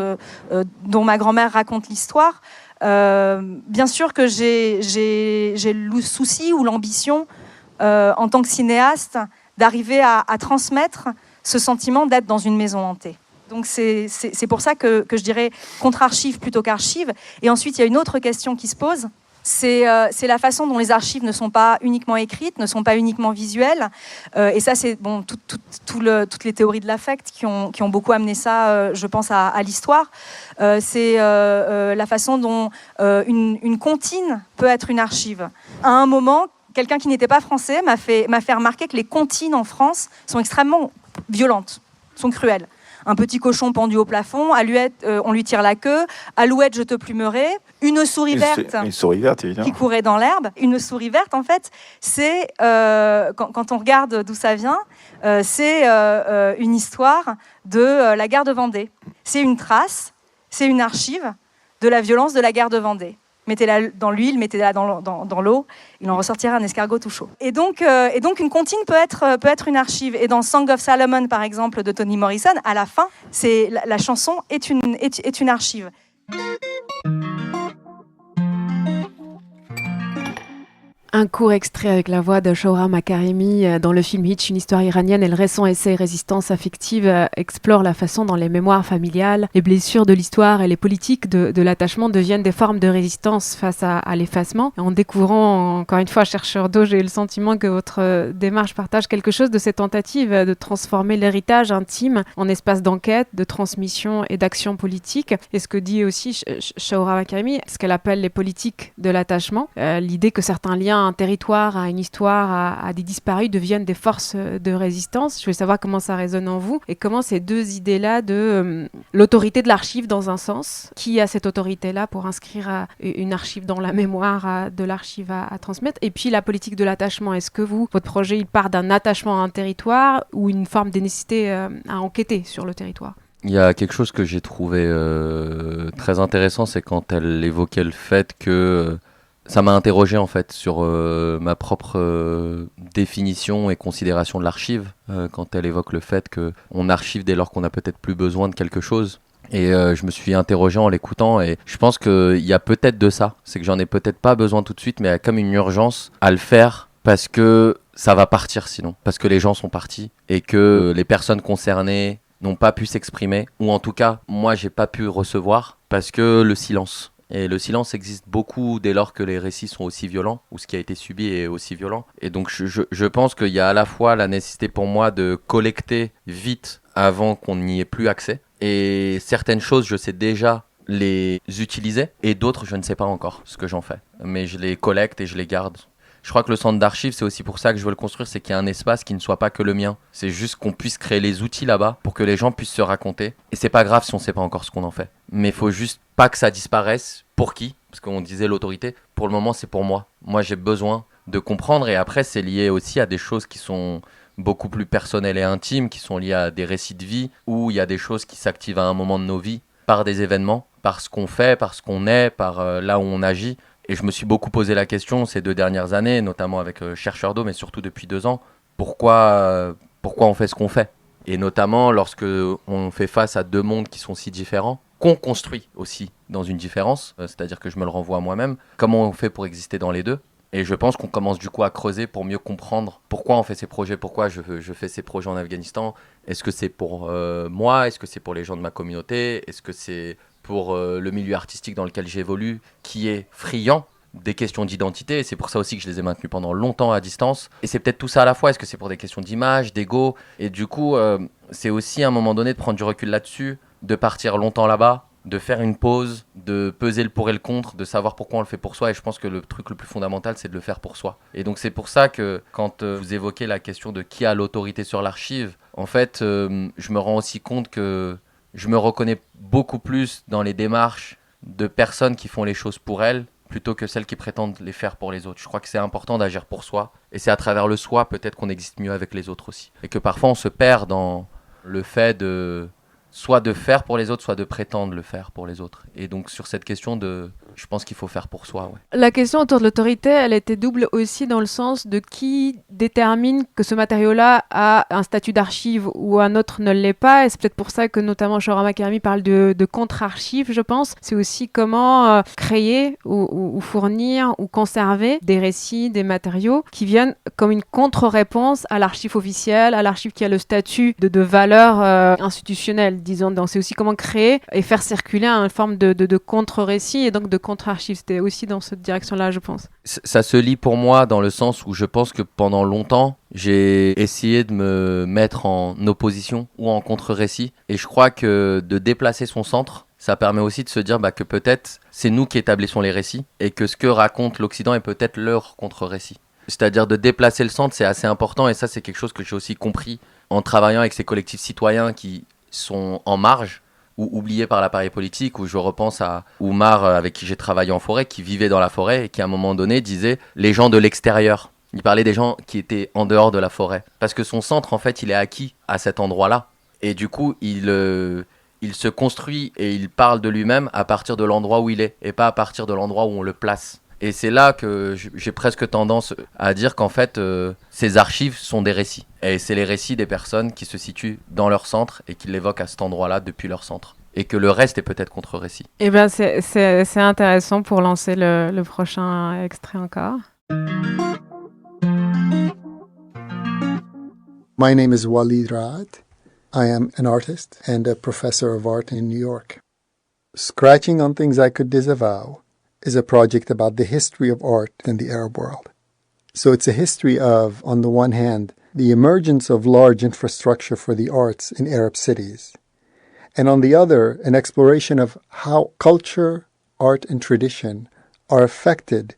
S8: dont ma grand-mère raconte l'histoire, bien sûr que j'ai le souci ou l'ambition, en tant que cinéaste, d'arriver à transmettre ce sentiment d'être dans une maison hantée. Donc c'est pour ça que je dirais contre-archive plutôt qu'archive. Et ensuite, il y a une autre question qui se pose. C'est la façon dont les archives ne sont pas uniquement écrites, ne sont pas uniquement visuelles. Et ça, c'est toutes les théories de l'affect qui ont beaucoup amené ça, je pense, à l'histoire. C'est la façon dont une comptine peut être une archive. À un moment, quelqu'un qui n'était pas français m'a fait remarquer que les comptines en France sont extrêmement violentes, sont cruelles. Un petit cochon pendu au plafond, Alouette, on lui tire la queue, Alouette, je te plumerai, une souris verte
S9: évidemment,
S8: qui courait dans l'herbe. Une souris verte, en fait, c'est, quand on regarde d'où ça vient, c'est une histoire de la guerre de Vendée. C'est une trace, c'est une archive de la violence de la guerre de Vendée. Mettez-la dans l'huile, mettez-la dans l'eau, il en ressortira un escargot tout chaud. Et donc une comptine peut être une archive. Et dans Song of Solomon, par exemple, de Toni Morrison, à la fin, la chanson est une archive.
S5: Un court extrait avec la voix de Shoura Makarimi dans le film Hitch, une histoire iranienne, et le récent essai Résistance affective explore la façon dont les mémoires familiales, les blessures de l'histoire et les politiques de l'attachement deviennent des formes de résistance face à l'effacement. En découvrant, encore une fois, chercheur d'eau, j'ai eu le sentiment que votre démarche partage quelque chose de cette tentative de transformer l'héritage intime en espace d'enquête, de transmission et d'action politique. Et ce que dit aussi Shoura Makarimi, ce qu'elle appelle les politiques de l'attachement, l'idée que certains liens à un territoire, à une histoire, à des disparus deviennent des forces de résistance. Je veux savoir comment ça résonne en vous et comment ces deux idées-là de l'autorité de l'archive dans un sens, qui a cette autorité-là pour inscrire une archive dans la mémoire de l'archive à transmettre, et puis la politique de l'attachement. Est-ce que votre projet, il part d'un attachement à un territoire ou une forme de nécessité à enquêter sur le territoire ?
S6: Il y a quelque chose que j'ai trouvé très intéressant, c'est quand elle évoquait le fait que ça m'a interrogé en fait sur ma propre définition et considération de l'archive quand elle évoque le fait qu'on archive dès lors qu'on a peut-être plus besoin de quelque chose. Et je me suis interrogé en l'écoutant et je pense qu'il y a peut-être de ça. C'est que j'en ai peut-être pas besoin tout de suite, mais il y a comme une urgence à le faire parce que ça va partir sinon. Parce que les gens sont partis et que les personnes concernées n'ont pas pu s'exprimer. Ou en tout cas, moi, j'ai pas pu recevoir parce que le silence. Et le silence existe beaucoup dès lors que les récits sont aussi violents, ou ce qui a été subi est aussi violent. Et donc je pense qu'il y a à la fois la nécessité pour moi de collecter vite avant qu'on n'y ait plus accès. Et certaines choses, je sais déjà les utiliser, et d'autres, je ne sais pas encore ce que j'en fais. Mais je les collecte et je les garde. Je crois que le centre d'archives, c'est aussi pour ça que je veux le construire, c'est qu'il y a un espace qui ne soit pas que le mien. C'est juste qu'on puisse créer les outils là-bas pour que les gens puissent se raconter. Et c'est pas grave si on sait pas encore ce qu'on en fait. Mais il faut juste pas que ça disparaisse. Pour qui ? Parce qu'on disait l'autorité. Pour le moment, c'est pour moi. Moi, j'ai besoin de comprendre. Et après, c'est lié aussi à des choses qui sont beaucoup plus personnelles et intimes, qui sont liées à des récits de vie, où il y a des choses qui s'activent à un moment de nos vies, par des événements, par ce qu'on fait, par ce qu'on est, par là où on agit. Et je me suis beaucoup posé la question ces 2 dernières années, notamment avec Chercheurs d'eau, mais surtout depuis 2 ans, pourquoi on fait ce qu'on fait ? Et notamment lorsque on fait face à 2 mondes qui sont si différents, qu'on construit aussi dans une différence, c'est-à-dire que je me le renvoie à moi-même, comment on fait pour exister dans les deux ? Et je pense qu'on commence du coup à creuser pour mieux comprendre pourquoi on fait ces projets, pourquoi je fais ces projets en Afghanistan. Est-ce que c'est pour moi ? Est-ce que c'est pour les gens de ma communauté ? Est-ce que c'est pour le milieu artistique dans lequel j'évolue, qui est friand des questions d'identité, et c'est pour ça aussi que je les ai maintenus pendant longtemps à distance. Et c'est peut-être tout ça à la fois. Est-ce que c'est pour des questions d'image, d'ego ? Et du coup, c'est aussi à un moment donné de prendre du recul là-dessus, de partir longtemps là-bas, de faire une pause, de peser le pour et le contre, de savoir pourquoi on le fait pour soi. Et je pense que le truc le plus fondamental, c'est de le faire pour soi. Et donc c'est pour ça que quand vous évoquez la question de qui a l'autorité sur l'archive, en fait, je me rends aussi compte que je me reconnais beaucoup plus dans les démarches de personnes qui font les choses pour elles, plutôt que celles qui prétendent les faire pour les autres. Je crois que c'est important d'agir pour soi. Et c'est à travers le soi, peut-être qu'on existe mieux avec les autres aussi. Et que parfois, on se perd dans le fait de soit de faire pour les autres, soit de prétendre le faire pour les autres. Et donc, sur cette question je pense qu'il faut faire pour soi. Ouais.
S5: La question autour de l'autorité, elle était double aussi dans le sens de qui détermine que ce matériau-là a un statut d'archive ou un autre ne l'est pas. Et c'est peut-être pour ça que notamment Shohrama Karami parle de contre-archive, je pense. C'est aussi comment créer ou fournir ou conserver des récits, des matériaux qui viennent comme une contre-réponse à l'archive officielle, à l'archive qui a le statut de valeur institutionnelle, disons. Donc c'est aussi comment créer et faire circuler une forme de contre-récit et donc de contre-archive. C'était aussi dans cette direction-là, je pense.
S6: Ça se lie pour moi dans le sens où je pense que pendant longtemps, j'ai essayé de me mettre en opposition ou en contre-récit. Et je crois que de déplacer son centre, ça permet aussi de se dire que peut-être c'est nous qui établissons les récits et que ce que raconte l'Occident est peut-être leur contre-récit. C'est-à-dire de déplacer le centre, c'est assez important et ça, c'est quelque chose que j'ai aussi compris en travaillant avec ces collectifs citoyens qui sont en marge ou oubliés par l'appareil politique, où je repense à Oumar avec qui j'ai travaillé en forêt, qui vivait dans la forêt et qui à un moment donné disait les gens de l'extérieur. Il parlait des gens qui étaient en dehors de la forêt. Parce que son centre, en fait, il est acquis à cet endroit-là. Et du coup, il se construit et il parle de lui-même à partir de l'endroit où il est et pas à partir de l'endroit où on le place. Et c'est là que j'ai presque tendance à dire qu'en fait, ces archives sont des récits. Et c'est les récits des personnes qui se situent dans leur centre et qui l'évoquent à cet endroit-là depuis leur centre. Et que le reste est peut-être contre-récit.
S5: Eh bien, c'est intéressant pour lancer le prochain extrait encore.
S9: My name is Walid Raad. I am an artist and a professor of art in New York. Scratching on Things I Could Disavow is a project about the history of art in the Arab world. So it's a history of, on the one hand, the emergence of large infrastructure for the arts in Arab cities, and on the other, an exploration of how culture, art, and tradition are affected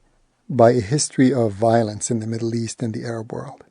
S9: by a history of violence in the Middle East and the Arab world.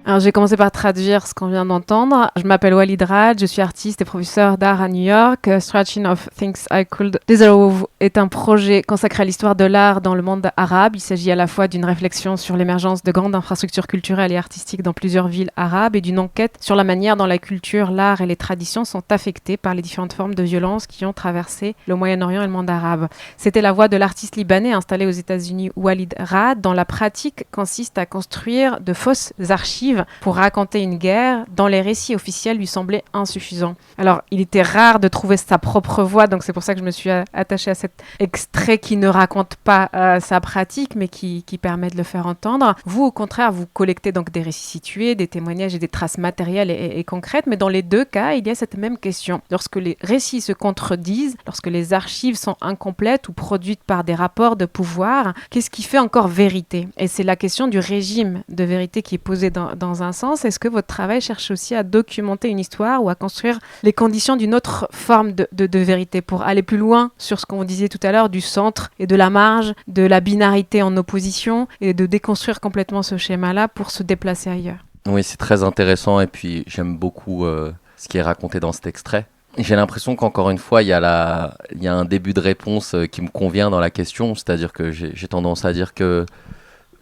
S5: Alors, j'ai commencé par traduire ce qu'on vient d'entendre. Je m'appelle Walid Rad, je suis artiste et professeur d'art à New York. Stretching of Things I Could Deserve est un projet consacré à l'histoire de l'art dans le monde arabe. Il s'agit à la fois d'une réflexion sur l'émergence de grandes infrastructures culturelles et artistiques dans plusieurs villes arabes et d'une enquête sur la manière dont la culture, l'art et les traditions sont affectés par les différentes formes de violence qui ont traversé le Moyen-Orient et le monde arabe. C'était la voix de l'artiste libanais installé aux États-Unis Walid Rad, dont la pratique consiste à construire de fausses archives pour raconter une guerre dont les récits officiels lui semblaient insuffisants. Alors, il était rare de trouver sa propre voix, donc c'est pour ça que je me suis attachée à cet extrait qui ne raconte pas sa pratique, mais qui permet de le faire entendre. Vous, au contraire, vous collectez donc des récits situés, des témoignages et des traces matérielles et concrètes, mais dans les deux cas, il y a cette même question. Lorsque les récits se contredisent, lorsque les archives sont incomplètes ou produites par des rapports de pouvoir, qu'est-ce qui fait encore vérité ? Et c'est la question du régime de vérité qui est posée dans un sens. Est-ce que votre travail cherche aussi à documenter une histoire ou à construire les conditions d'une autre forme de vérité pour aller plus loin sur ce qu'on disait tout à l'heure du centre et de la marge, de la binarité en opposition et de déconstruire complètement ce schéma-là pour se déplacer ailleurs ?
S6: Oui, c'est très intéressant et puis j'aime beaucoup ce qui est raconté dans cet extrait. J'ai l'impression qu'encore une fois, il y a un début de réponse qui me convient dans la question, c'est-à-dire que j'ai tendance à dire que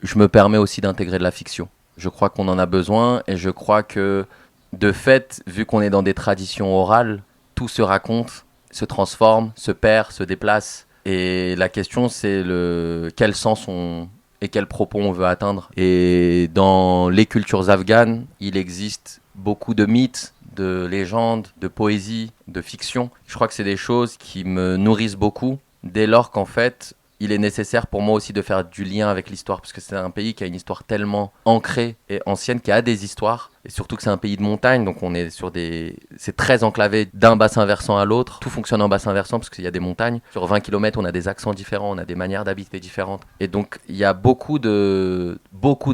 S6: je me permets aussi d'intégrer de la fiction. Je crois qu'on en a besoin et je crois que, de fait, vu qu'on est dans des traditions orales, tout se raconte, se transforme, se perd, se déplace. Et la question, c'est quel sens et quel propos on veut atteindre. Et dans les cultures afghanes, il existe beaucoup de mythes, de légendes, de poésie, de fiction. Je crois que c'est des choses qui me nourrissent beaucoup, dès lors qu'en fait, il est nécessaire pour moi aussi de faire du lien avec l'histoire, parce que c'est un pays qui a une histoire tellement ancrée et ancienne, qui a des histoires, et surtout que c'est un pays de montagne, donc on est c'est très enclavé d'un bassin versant à l'autre. Tout fonctionne en bassin versant parce qu'il y a des montagnes. Sur 20 km, on a des accents différents, on a des manières d'habiter différentes. Et donc, il y a beaucoup de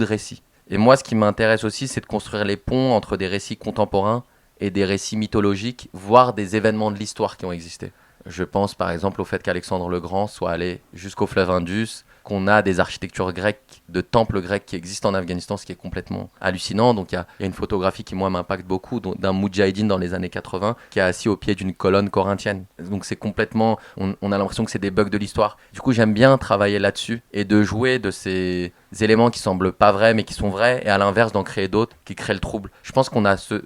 S6: récits. Et moi, ce qui m'intéresse aussi, c'est de construire les ponts entre des récits contemporains et des récits mythologiques, voire des événements de l'histoire qui ont existé. Je pense par exemple au fait qu'Alexandre le Grand soit allé jusqu'au fleuve Indus, qu'on a des architectures grecques, de temples grecs qui existent en Afghanistan, ce qui est complètement hallucinant. Donc il y a une photographie qui moi m'impacte beaucoup, d'un moudjahidine dans les années 80 qui est assis au pied d'une colonne corinthienne. Donc c'est complètement, on a l'impression que c'est des bugs de l'histoire. Du coup j'aime bien travailler là-dessus et de jouer de ces éléments qui semblent pas vrais mais qui sont vrais, et à l'inverse d'en créer d'autres qui créent le trouble. Je pense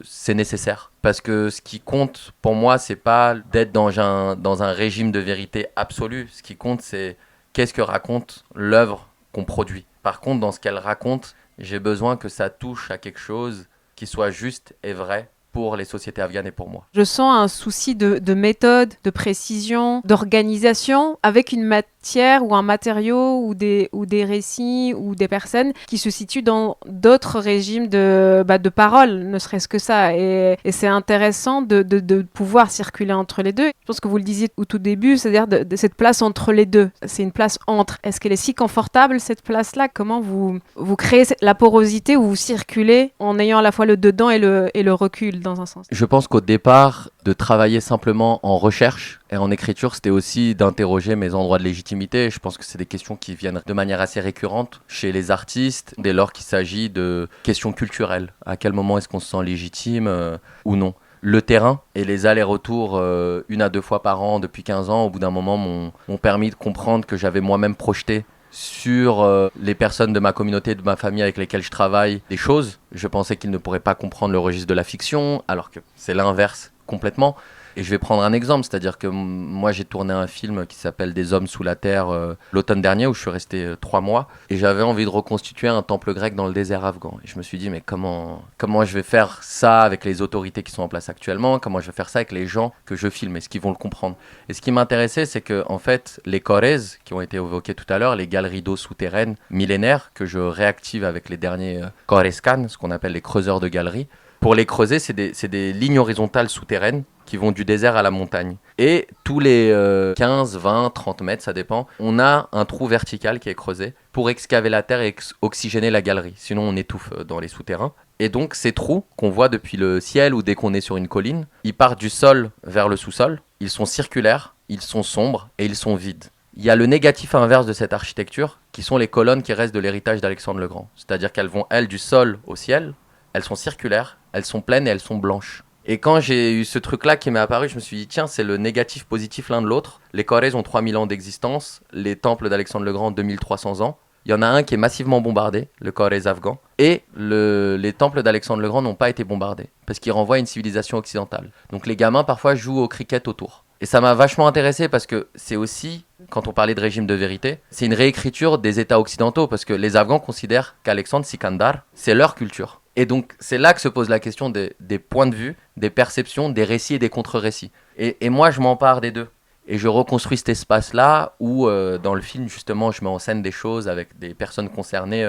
S6: c'est nécessaire, parce que ce qui compte pour moi, c'est pas d'être dans un régime de vérité absolue. Ce qui compte, c'est qu'est-ce que raconte l'œuvre qu'on produit. Par contre, dans ce qu'elle raconte, j'ai besoin que ça touche à quelque chose qui soit juste et vrai pour les sociétés afghanes et pour moi.
S5: Je sens un souci de méthode, de précision, d'organisation, avec une matière ou un matériau ou des récits ou des personnes qui se situent dans d'autres régimes de parole, ne serait-ce que ça. Et c'est intéressant de pouvoir circuler entre les deux. Je pense que vous le disiez au tout début, c'est-à-dire de cette place entre les deux. C'est une place entre. Est-ce qu'elle est si confortable, cette place-là ? Comment vous créez la porosité où vous circulez en ayant à la fois le dedans et le recul dans un sens ?
S6: Je pense qu'au départ, de travailler simplement en recherche et en écriture, c'était aussi d'interroger mes endroits de légitimité. Je pense que c'est des questions qui viennent de manière assez récurrente chez les artistes, dès lors qu'il s'agit de questions culturelles. À quel moment est-ce qu'on se sent légitime ou non ? Le terrain et les allers-retours 1 à 2 fois par an depuis 15 ans, au bout d'un moment, m'ont permis de comprendre que j'avais moi-même projeté sur les personnes de ma communauté, de ma famille avec lesquelles je travaille, des choses. Je pensais qu'ils ne pourraient pas comprendre le registre de la fiction, alors que c'est l'inverse complètement. Et je vais prendre un exemple, c'est-à-dire que moi j'ai tourné un film qui s'appelle Des hommes sous la terre l'automne dernier, où je suis resté 3 mois, et j'avais envie de reconstituer un temple grec dans le désert afghan. Et je me suis dit, mais comment je vais faire ça avec les autorités qui sont en place actuellement, comment je vais faire ça avec les gens que je filme, est-ce qu'ils vont le comprendre? Et ce qui m'intéressait, c'est que en fait, les Korez, qui ont été évoqués tout à l'heure, les galeries d'eau souterraines millénaires, que je réactive avec les derniers Korezkan, ce qu'on appelle les creuseurs de galeries. Pour les creuser, c'est des lignes horizontales souterraines qui vont du désert à la montagne. Et tous les 15, 20, 30 mètres, ça dépend, on a un trou vertical qui est creusé pour excaver la terre et oxygéner la galerie. Sinon, on étouffe dans les souterrains. Et donc, ces trous qu'on voit depuis le ciel ou dès qu'on est sur une colline, ils partent du sol vers le sous-sol. Ils sont circulaires, ils sont sombres et ils sont vides. Il y a le négatif inverse de cette architecture, qui sont les colonnes qui restent de l'héritage d'Alexandre le Grand. C'est-à-dire qu'elles vont, elles, du sol au ciel. elles sont circulaires, elles sont pleines et elles sont blanches. Et quand j'ai eu ce truc-là qui m'est apparu, je me suis dit, tiens, c'est le négatif positif l'un de l'autre. Les Corrèzes ont 3000 ans d'existence, les temples d'Alexandre le Grand 2300 ans. Il y en a un qui est massivement bombardé, le Corrèze afghan. Et les temples d'Alexandre le Grand n'ont pas été bombardés, parce qu'ils renvoient à une civilisation occidentale. Donc les gamins, parfois, jouent au cricket autour. Et ça m'a vachement intéressé, parce que c'est aussi, quand on parlait de régime de vérité, c'est une réécriture des États occidentaux, parce que les Afghans considèrent qu'Alexandre Sikandar, c'est leur culture. Et donc, c'est là que se pose la question des points de vue, des perceptions, des récits et des contre-récits. Et moi, je m'empare des deux. Et je reconstruis cet espace-là où, dans le film, justement, je mets en scène des choses avec des personnes concernées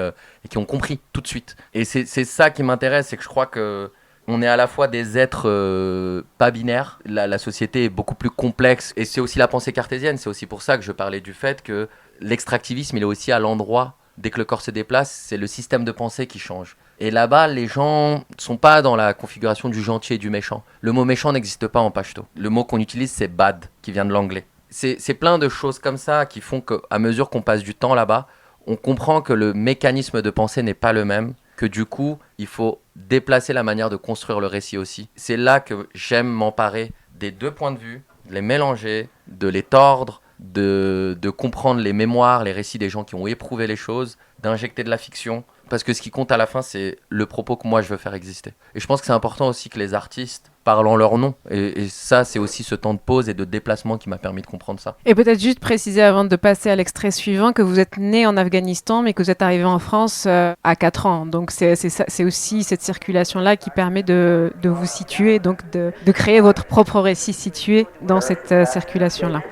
S6: et qui ont compris tout de suite. Et c'est ça qui m'intéresse, c'est que je crois qu'on est à la fois des êtres pas binaires. La société est beaucoup plus complexe. Et c'est aussi la pensée cartésienne. C'est aussi pour ça que je parlais du fait que l'extractivisme, il est aussi à l'endroit. Dès que le corps se déplace, c'est le système de pensée qui change. Et là-bas, les gens ne sont pas dans la configuration du gentil et du méchant. Le mot méchant n'existe pas en pachto. Le mot qu'on utilise, c'est bad, qui vient de l'anglais. C'est plein de choses comme ça qui font qu'à mesure qu'on passe du temps là-bas, on comprend que le mécanisme de pensée n'est pas le même, que du coup, il faut déplacer la manière de construire le récit aussi. C'est là que j'aime m'emparer des deux points de vue, de les mélanger, de les tordre, de comprendre les mémoires, les récits des gens qui ont éprouvé les choses, d'injecter de la fiction. Parce que ce qui compte à la fin, c'est le propos que moi je veux faire exister. Et je pense que c'est important aussi que les artistes parlent en leur nom. Et ça, c'est aussi ce temps de pause et de déplacement qui m'a permis de comprendre ça.
S5: Et peut-être juste préciser avant de passer à l'extrait suivant que vous êtes né en Afghanistan, mais que vous êtes arrivé en France à 4 ans. Donc c'est aussi cette circulation-là qui permet de vous situer, donc de créer votre propre récit situé dans cette circulation-là.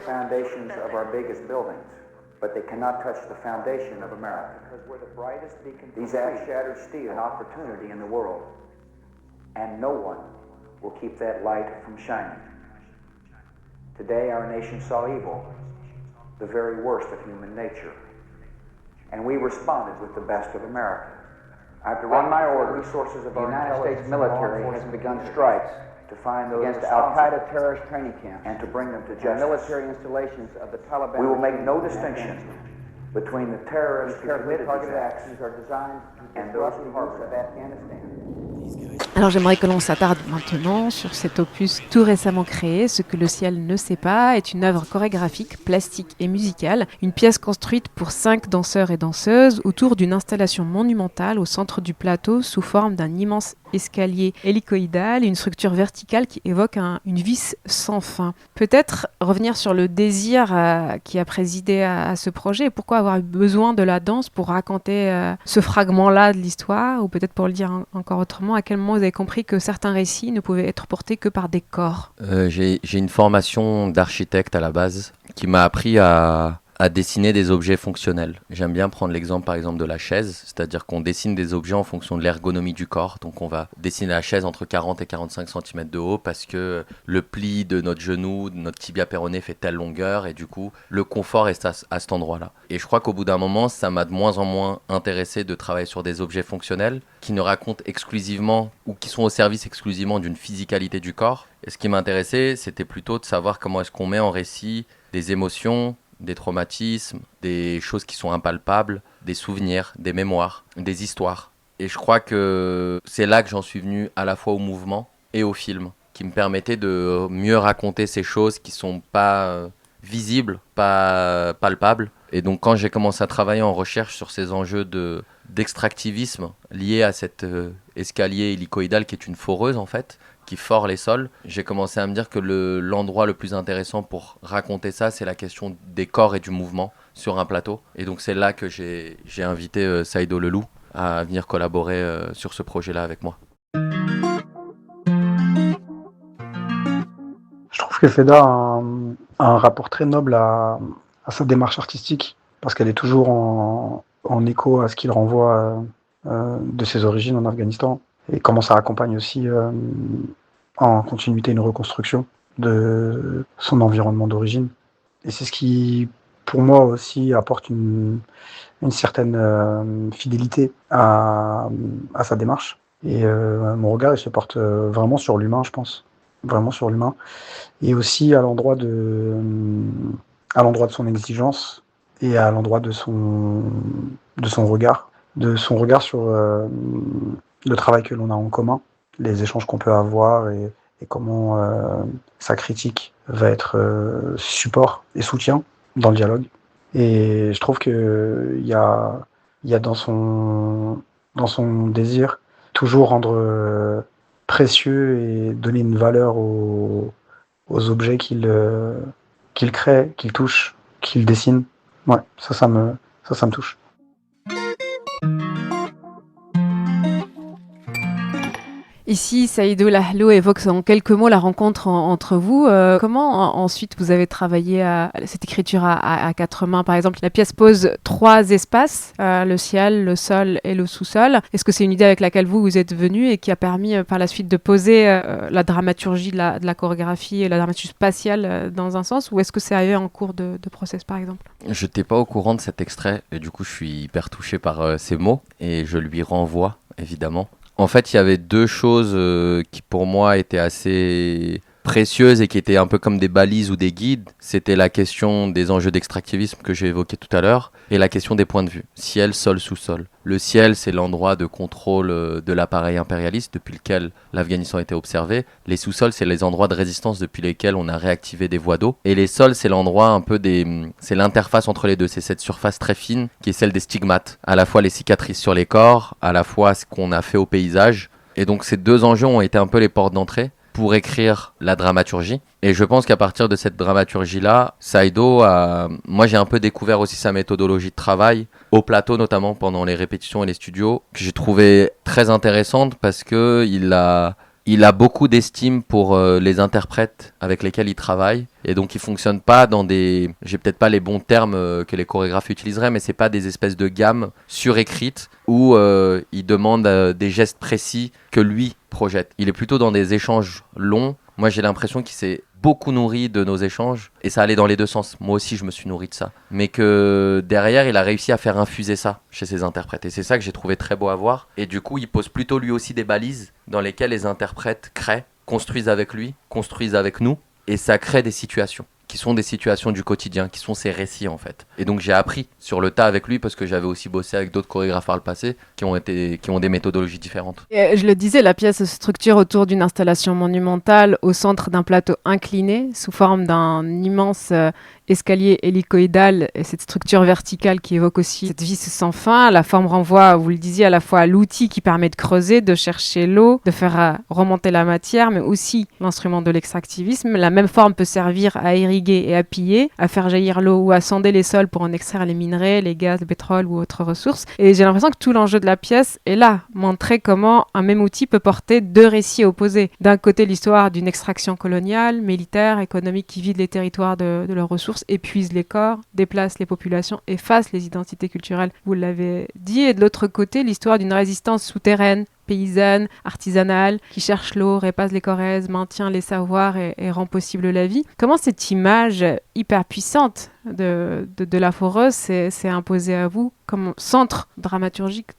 S10: But they cannot touch the foundation of America. Because we're the brightest beacon. These acts shattered steel and opportunity in the world. And no one will keep that light from shining. Today our nation saw evil, the very worst of human nature. And we responded with the best of America. On my order, resources of the United States military has begun strikes to find those against Al-Qaeda terrorist training camps and to bring them to justice. Military installations of the Taliban. We will make no distinction between the terrorists who committed these actions are designed and those who harbor of Afghanistan.
S5: Alors j'aimerais que l'on s'attarde maintenant sur cet opus tout récemment créé. Ce que le ciel ne sait pas est une œuvre chorégraphique, plastique et musicale, une pièce construite pour 5 danseurs et danseuses autour d'une installation monumentale au centre du plateau sous forme d'un immense escalier hélicoïdal, une structure verticale qui évoque une vis sans fin. Peut-être revenir sur le désir qui a présidé à ce projet et pourquoi avoir eu besoin de la danse pour raconter ce fragment-là de l'histoire, ou peut-être pour le dire encore autrement, à quel moment vous avez compris que certains récits ne pouvaient être portés que par des corps?
S6: J'ai une formation d'architecte à la base qui m'a appris à dessiner des objets fonctionnels. J'aime bien prendre l'exemple par exemple de la chaise, c'est-à-dire qu'on dessine des objets en fonction de l'ergonomie du corps. Donc on va dessiner la chaise entre 40 et 45 cm de haut parce que le pli de notre genou, de notre tibia péroné fait telle longueur et du coup le confort est à cet endroit-là. Et je crois qu'au bout d'un moment, ça m'a de moins en moins intéressé de travailler sur des objets fonctionnels qui ne racontent exclusivement ou qui sont au service exclusivement d'une physicalité du corps. Et ce qui m'intéressait, c'était plutôt de savoir comment est-ce qu'on met en récit des émotions, des traumatismes, des choses qui sont impalpables, des souvenirs, des mémoires, des histoires. Et je crois que c'est là que j'en suis venu à la fois au mouvement et au film, qui me permettait de mieux raconter ces choses qui sont pas visibles, pas palpables. Et donc quand j'ai commencé à travailler en recherche sur ces enjeux d'extractivisme liés à cet escalier hélicoïdal qui est une foreuse en fait, qui fore les sols, j'ai commencé à me dire que l'endroit le plus intéressant pour raconter ça, c'est la question des corps et du mouvement sur un plateau. Et donc c'est là que j'ai invité Saïdo Leloup à venir collaborer sur ce projet-là avec moi.
S11: Je trouve que Feda a un rapport très noble à sa démarche artistique, parce qu'elle est toujours en écho à ce qu'il renvoie de ses origines en Afghanistan, et comment ça accompagne aussi en continuité une reconstruction de son environnement d'origine. Et c'est ce qui, pour moi aussi, apporte une certaine fidélité à sa démarche. Et mon regard, il se porte vraiment sur l'humain, je pense. Vraiment sur l'humain. Et aussi à l'endroit de son exigence et à l'endroit de son regard. De son regard sur le travail que l'on a en commun, les échanges qu'on peut avoir et comment sa critique va être support et soutien dans le dialogue. Et je trouve qu'il y a dans son désir toujours rendre précieux et donner une valeur aux objets qu'il crée, qu'il touche, qu'il dessine. Ouais, ça me touche.
S5: Ici, Saïdo Lahlo évoque en quelques mots la rencontre entre vous. Comment ensuite vous avez travaillé à cette écriture à quatre mains? Par exemple, la pièce pose 3 espaces, le ciel, le sol et le sous-sol. Est-ce que c'est une idée avec laquelle vous êtes venu et qui a permis par la suite de poser la dramaturgie de la chorégraphie et la dramaturgie spatiale dans un sens, ou est-ce que c'est arrivé en cours de process par exemple?
S6: Je n'étais pas au courant de cet extrait et du coup je suis hyper touché par ces mots et je lui renvoie évidemment. En fait, il y avait 2 choses qui pour moi étaient assez précieuses et qui étaient un peu comme des balises ou des guides. C'était la question des enjeux d'extractivisme que j'ai évoqué tout à l'heure et la question des points de vue. Ciel, sol, sous-sol. Le ciel, c'est l'endroit de contrôle de l'appareil impérialiste depuis lequel l'Afghanistan a été observé. Les sous-sols, c'est les endroits de résistance depuis lesquels on a réactivé des voies d'eau. Et les sols, c'est l'endroit un peu c'est l'interface entre les deux. C'est cette surface très fine qui est celle des stigmates. À la fois les cicatrices sur les corps, à la fois ce qu'on a fait au paysage. Et donc ces 2 enjeux ont été un peu les portes d'entrée pour écrire la dramaturgie. Et je pense qu'à partir de cette dramaturgie-là, Saïdo moi j'ai un peu découvert aussi sa méthodologie de travail, au plateau notamment pendant les répétitions et les studios, que j'ai trouvé très intéressante parce qu'il a beaucoup d'estime pour les interprètes avec lesquels il travaille. Et donc il fonctionne pas dans j'ai peut-être pas les bons termes que les chorégraphes utiliseraient, mais c'est pas des espèces de gammes surécrites où il demande des gestes précis que lui projette. Il est plutôt dans des échanges longs. Moi j'ai l'impression qu'il s'est beaucoup nourri de nos échanges et ça allait dans les 2 sens. Moi aussi je me suis nourri de ça. Mais que derrière il a réussi à faire infuser ça chez ses interprètes. Et c'est ça que j'ai trouvé très beau à voir. Et du coup il pose plutôt lui aussi des balises dans lesquelles les interprètes créent, construisent avec lui, construisent avec nous. Et ça crée des situations qui sont des situations du quotidien, qui sont ses récits en fait. Et donc j'ai appris sur le tas avec lui parce que j'avais aussi bossé avec d'autres chorégraphes par le passé qui ont des méthodologies différentes.
S5: Et je le disais, la pièce se structure autour d'une installation monumentale au centre d'un plateau incliné sous forme d'un immense escalier hélicoïdal et cette structure verticale qui évoque aussi cette vis sans fin. La forme renvoie, vous le disiez, à la fois à l'outil qui permet de creuser, de chercher l'eau, de faire remonter la matière, mais aussi l'instrument de l'extractivisme. La même forme peut servir à irriguer et à piller, à faire jaillir l'eau ou à sonder les sols pour en extraire les minerais, les gaz, le pétrole ou autres ressources. Et j'ai l'impression que tout l'enjeu de la pièce est là, montrer comment un même outil peut porter 2 récits opposés. D'un côté, l'histoire d'une extraction coloniale, militaire, économique qui vide les territoires de leurs ressources, épuise les corps, déplace les populations, efface les identités culturelles, vous l'avez dit. Et de l'autre côté, l'histoire d'une résistance souterraine, paysanne, artisanale, qui cherche l'eau, répasse les corrèzes, maintient les savoirs et rend possible la vie. Comment cette image hyper puissante de la foreuse s'est imposée à vous comme centre dramaturgique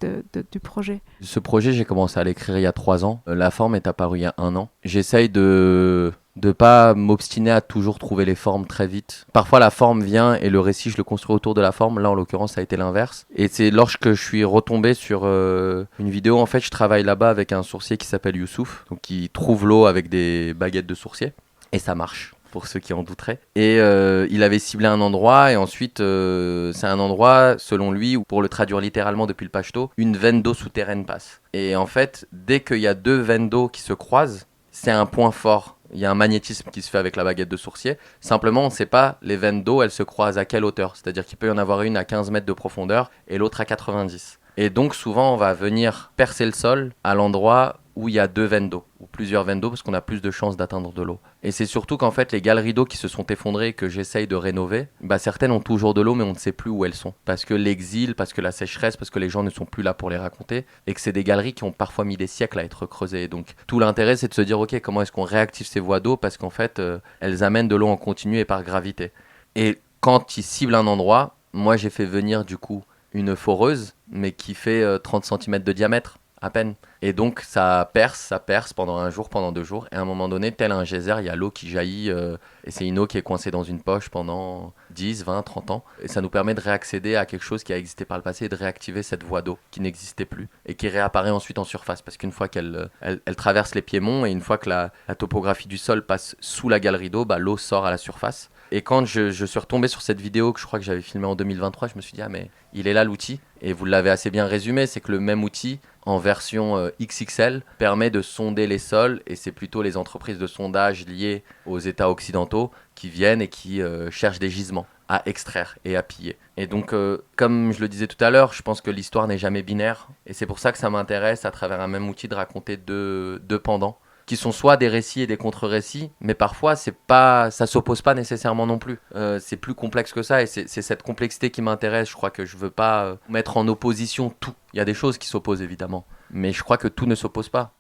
S5: du projet?
S6: Ce projet, j'ai commencé à l'écrire il y a 3 ans. La forme est apparue il y a 1 an. J'essaye de pas m'obstiner à toujours trouver les formes très vite. Parfois la forme vient et le récit je le construis autour de la forme. Là en l'occurrence ça a été l'inverse. Et c'est lorsque je suis retombé sur une vidéo, en fait je travaille là-bas avec un sourcier qui s'appelle Youssouf, donc qui trouve l'eau avec des baguettes de sourcier. Et ça marche, pour ceux qui en douteraient. Et il avait ciblé un endroit et ensuite c'est un endroit selon lui où, pour le traduire littéralement depuis le pachto, une veine d'eau souterraine passe. Et en fait dès qu'il y a 2 veines d'eau qui se croisent, c'est un point fort. Il y a un magnétisme qui se fait avec la baguette de sourcier. Simplement, on ne sait pas, les veines d'eau, elles se croisent à quelle hauteur. C'est-à-dire qu'il peut y en avoir une à 15 mètres de profondeur et l'autre à 90. Et donc, souvent, on va venir percer le sol à l'endroit où il y a 2 veines d'eau, ou plusieurs veines d'eau, parce qu'on a plus de chances d'atteindre de l'eau. Et c'est surtout qu'en fait, les galeries d'eau qui se sont effondrées et que j'essaye de rénover, certaines ont toujours de l'eau, mais on ne sait plus où elles sont. Parce que l'exil, parce que la sécheresse, parce que les gens ne sont plus là pour les raconter, et que c'est des galeries qui ont parfois mis des siècles à être creusées. Et donc, tout l'intérêt, c'est de se dire, ok, comment est-ce qu'on réactive ces voies d'eau, parce qu'en fait, elles amènent de l'eau en continu et par gravité. Et quand ils ciblent un endroit, moi, j'ai fait venir, du coup, une foreuse, mais qui fait 30 cm de diamètre. à peine. Et donc ça perce pendant un jour, pendant 2 jours. Et à un moment donné, tel un geyser, il y a l'eau qui jaillit. Et c'est une eau qui est coincée dans une poche pendant 10, 20, 30 ans. Et ça nous permet de réaccéder à quelque chose qui a existé par le passé et de réactiver cette voie d'eau qui n'existait plus. Et qui réapparaît ensuite en surface. Parce qu'une fois qu'elle traverse les piémonts et une fois que la topographie du sol passe sous la galerie d'eau, l'eau sort à la surface. Et quand je suis retombé sur cette vidéo que je crois que j'avais filmée en 2023, je me suis dit, mais il est là l'outil. Et vous l'avez assez bien résumé, c'est que le même outil, en version XXL, permet de sonder les sols. Et c'est plutôt les entreprises de sondage liées aux États occidentaux qui viennent et qui cherchent des gisements à extraire et à piller. Et donc, comme je le disais tout à l'heure, je pense que l'histoire n'est jamais binaire. Et c'est pour ça que ça m'intéresse, à travers un même outil, de raconter deux pendants, qui sont soit des récits et des contre-récits, mais parfois ça s'oppose pas nécessairement non plus. C'est plus complexe que ça, et c'est cette complexité qui m'intéresse. Je crois que je veux pas mettre en opposition tout. Il y a des choses qui s'opposent évidemment, mais je crois que tout ne s'oppose pas.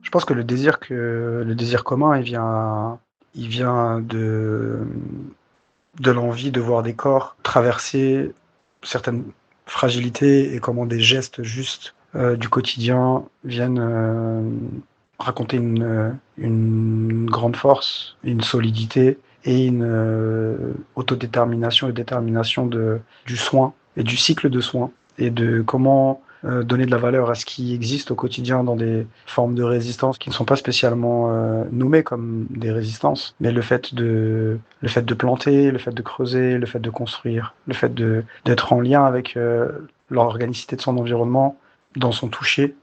S11: Je pense que le désir commun, il vient de l'envie de voir des corps traverser certaines fragilités et comment des gestes justes du quotidien viennent raconter une grande force, une solidité et une autodétermination et détermination du soin et du cycle de soin et de comment donner de la valeur à ce qui existe au quotidien dans des formes de résistance qui ne sont pas spécialement nommées comme des résistances, mais le fait de planter, le fait de creuser, le fait de construire, le fait d'être en lien avec l'organicité de son environnement, dans son toucher,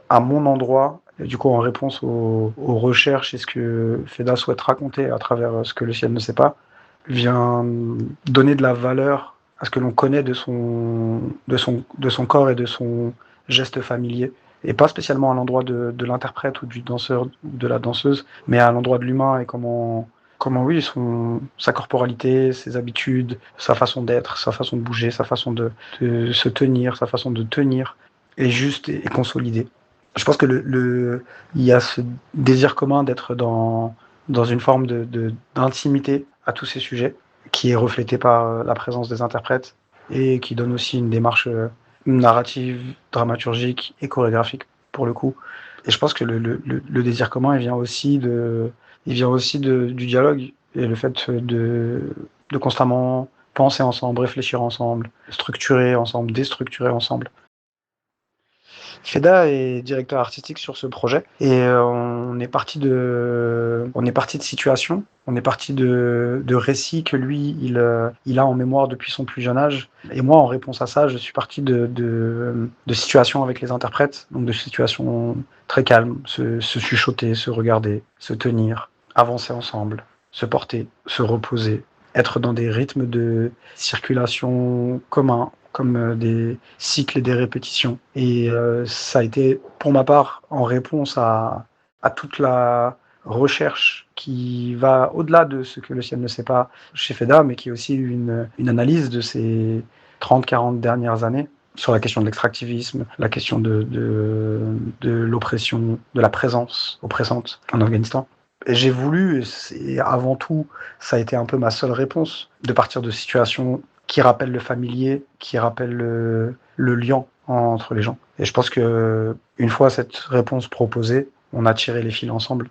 S11: à mon endroit, et du coup en réponse aux recherches et ce que Feda souhaite raconter à travers ce que le ciel ne sait pas, vient donner de la valeur à ce que l'on connaît de son corps et de son geste familier, et pas spécialement à l'endroit de l'interprète ou du danseur ou de la danseuse, mais à l'endroit de l'humain et comment oui, sa corporalité, ses habitudes, sa façon d'être, sa façon de bouger, sa façon de se tenir, sa façon de tenir, est juste et consolidée. Je pense que il y a ce désir commun d'être dans une forme d'intimité à tous ces sujets, qui est reflété par la présence des interprètes et qui donne aussi une démarche narrative, dramaturgique et chorégraphique pour le coup. Et je pense que le désir commun, il vient aussi du dialogue et le fait de constamment penser ensemble, réfléchir ensemble, structurer ensemble, déstructurer ensemble. Feda est directeur artistique sur ce projet et on est parti de situations, on est parti de récits que lui il a en mémoire depuis son plus jeune âge, et moi en réponse à ça je suis parti de situations avec les interprètes, donc de situations très calmes, se chuchoter, se regarder, se tenir, avancer ensemble, se porter, se reposer, être dans des rythmes de circulation communs, comme des cycles et des répétitions. Et ça a été, pour ma part, en réponse à toute la recherche qui va au-delà de ce que le ciel ne sait pas chez Feda, mais qui est aussi une analyse de ces 30-40 dernières années sur la question de l'extractivisme, la question de l'oppression, de la présence oppressante en Afghanistan. Et j'ai voulu, et avant tout, ça a été un peu ma seule réponse, de partir de situations qui rappellent le familier, qui rappellent le lien entre les gens. Et je pense que une fois cette réponse proposée, on a tiré les fils ensemble.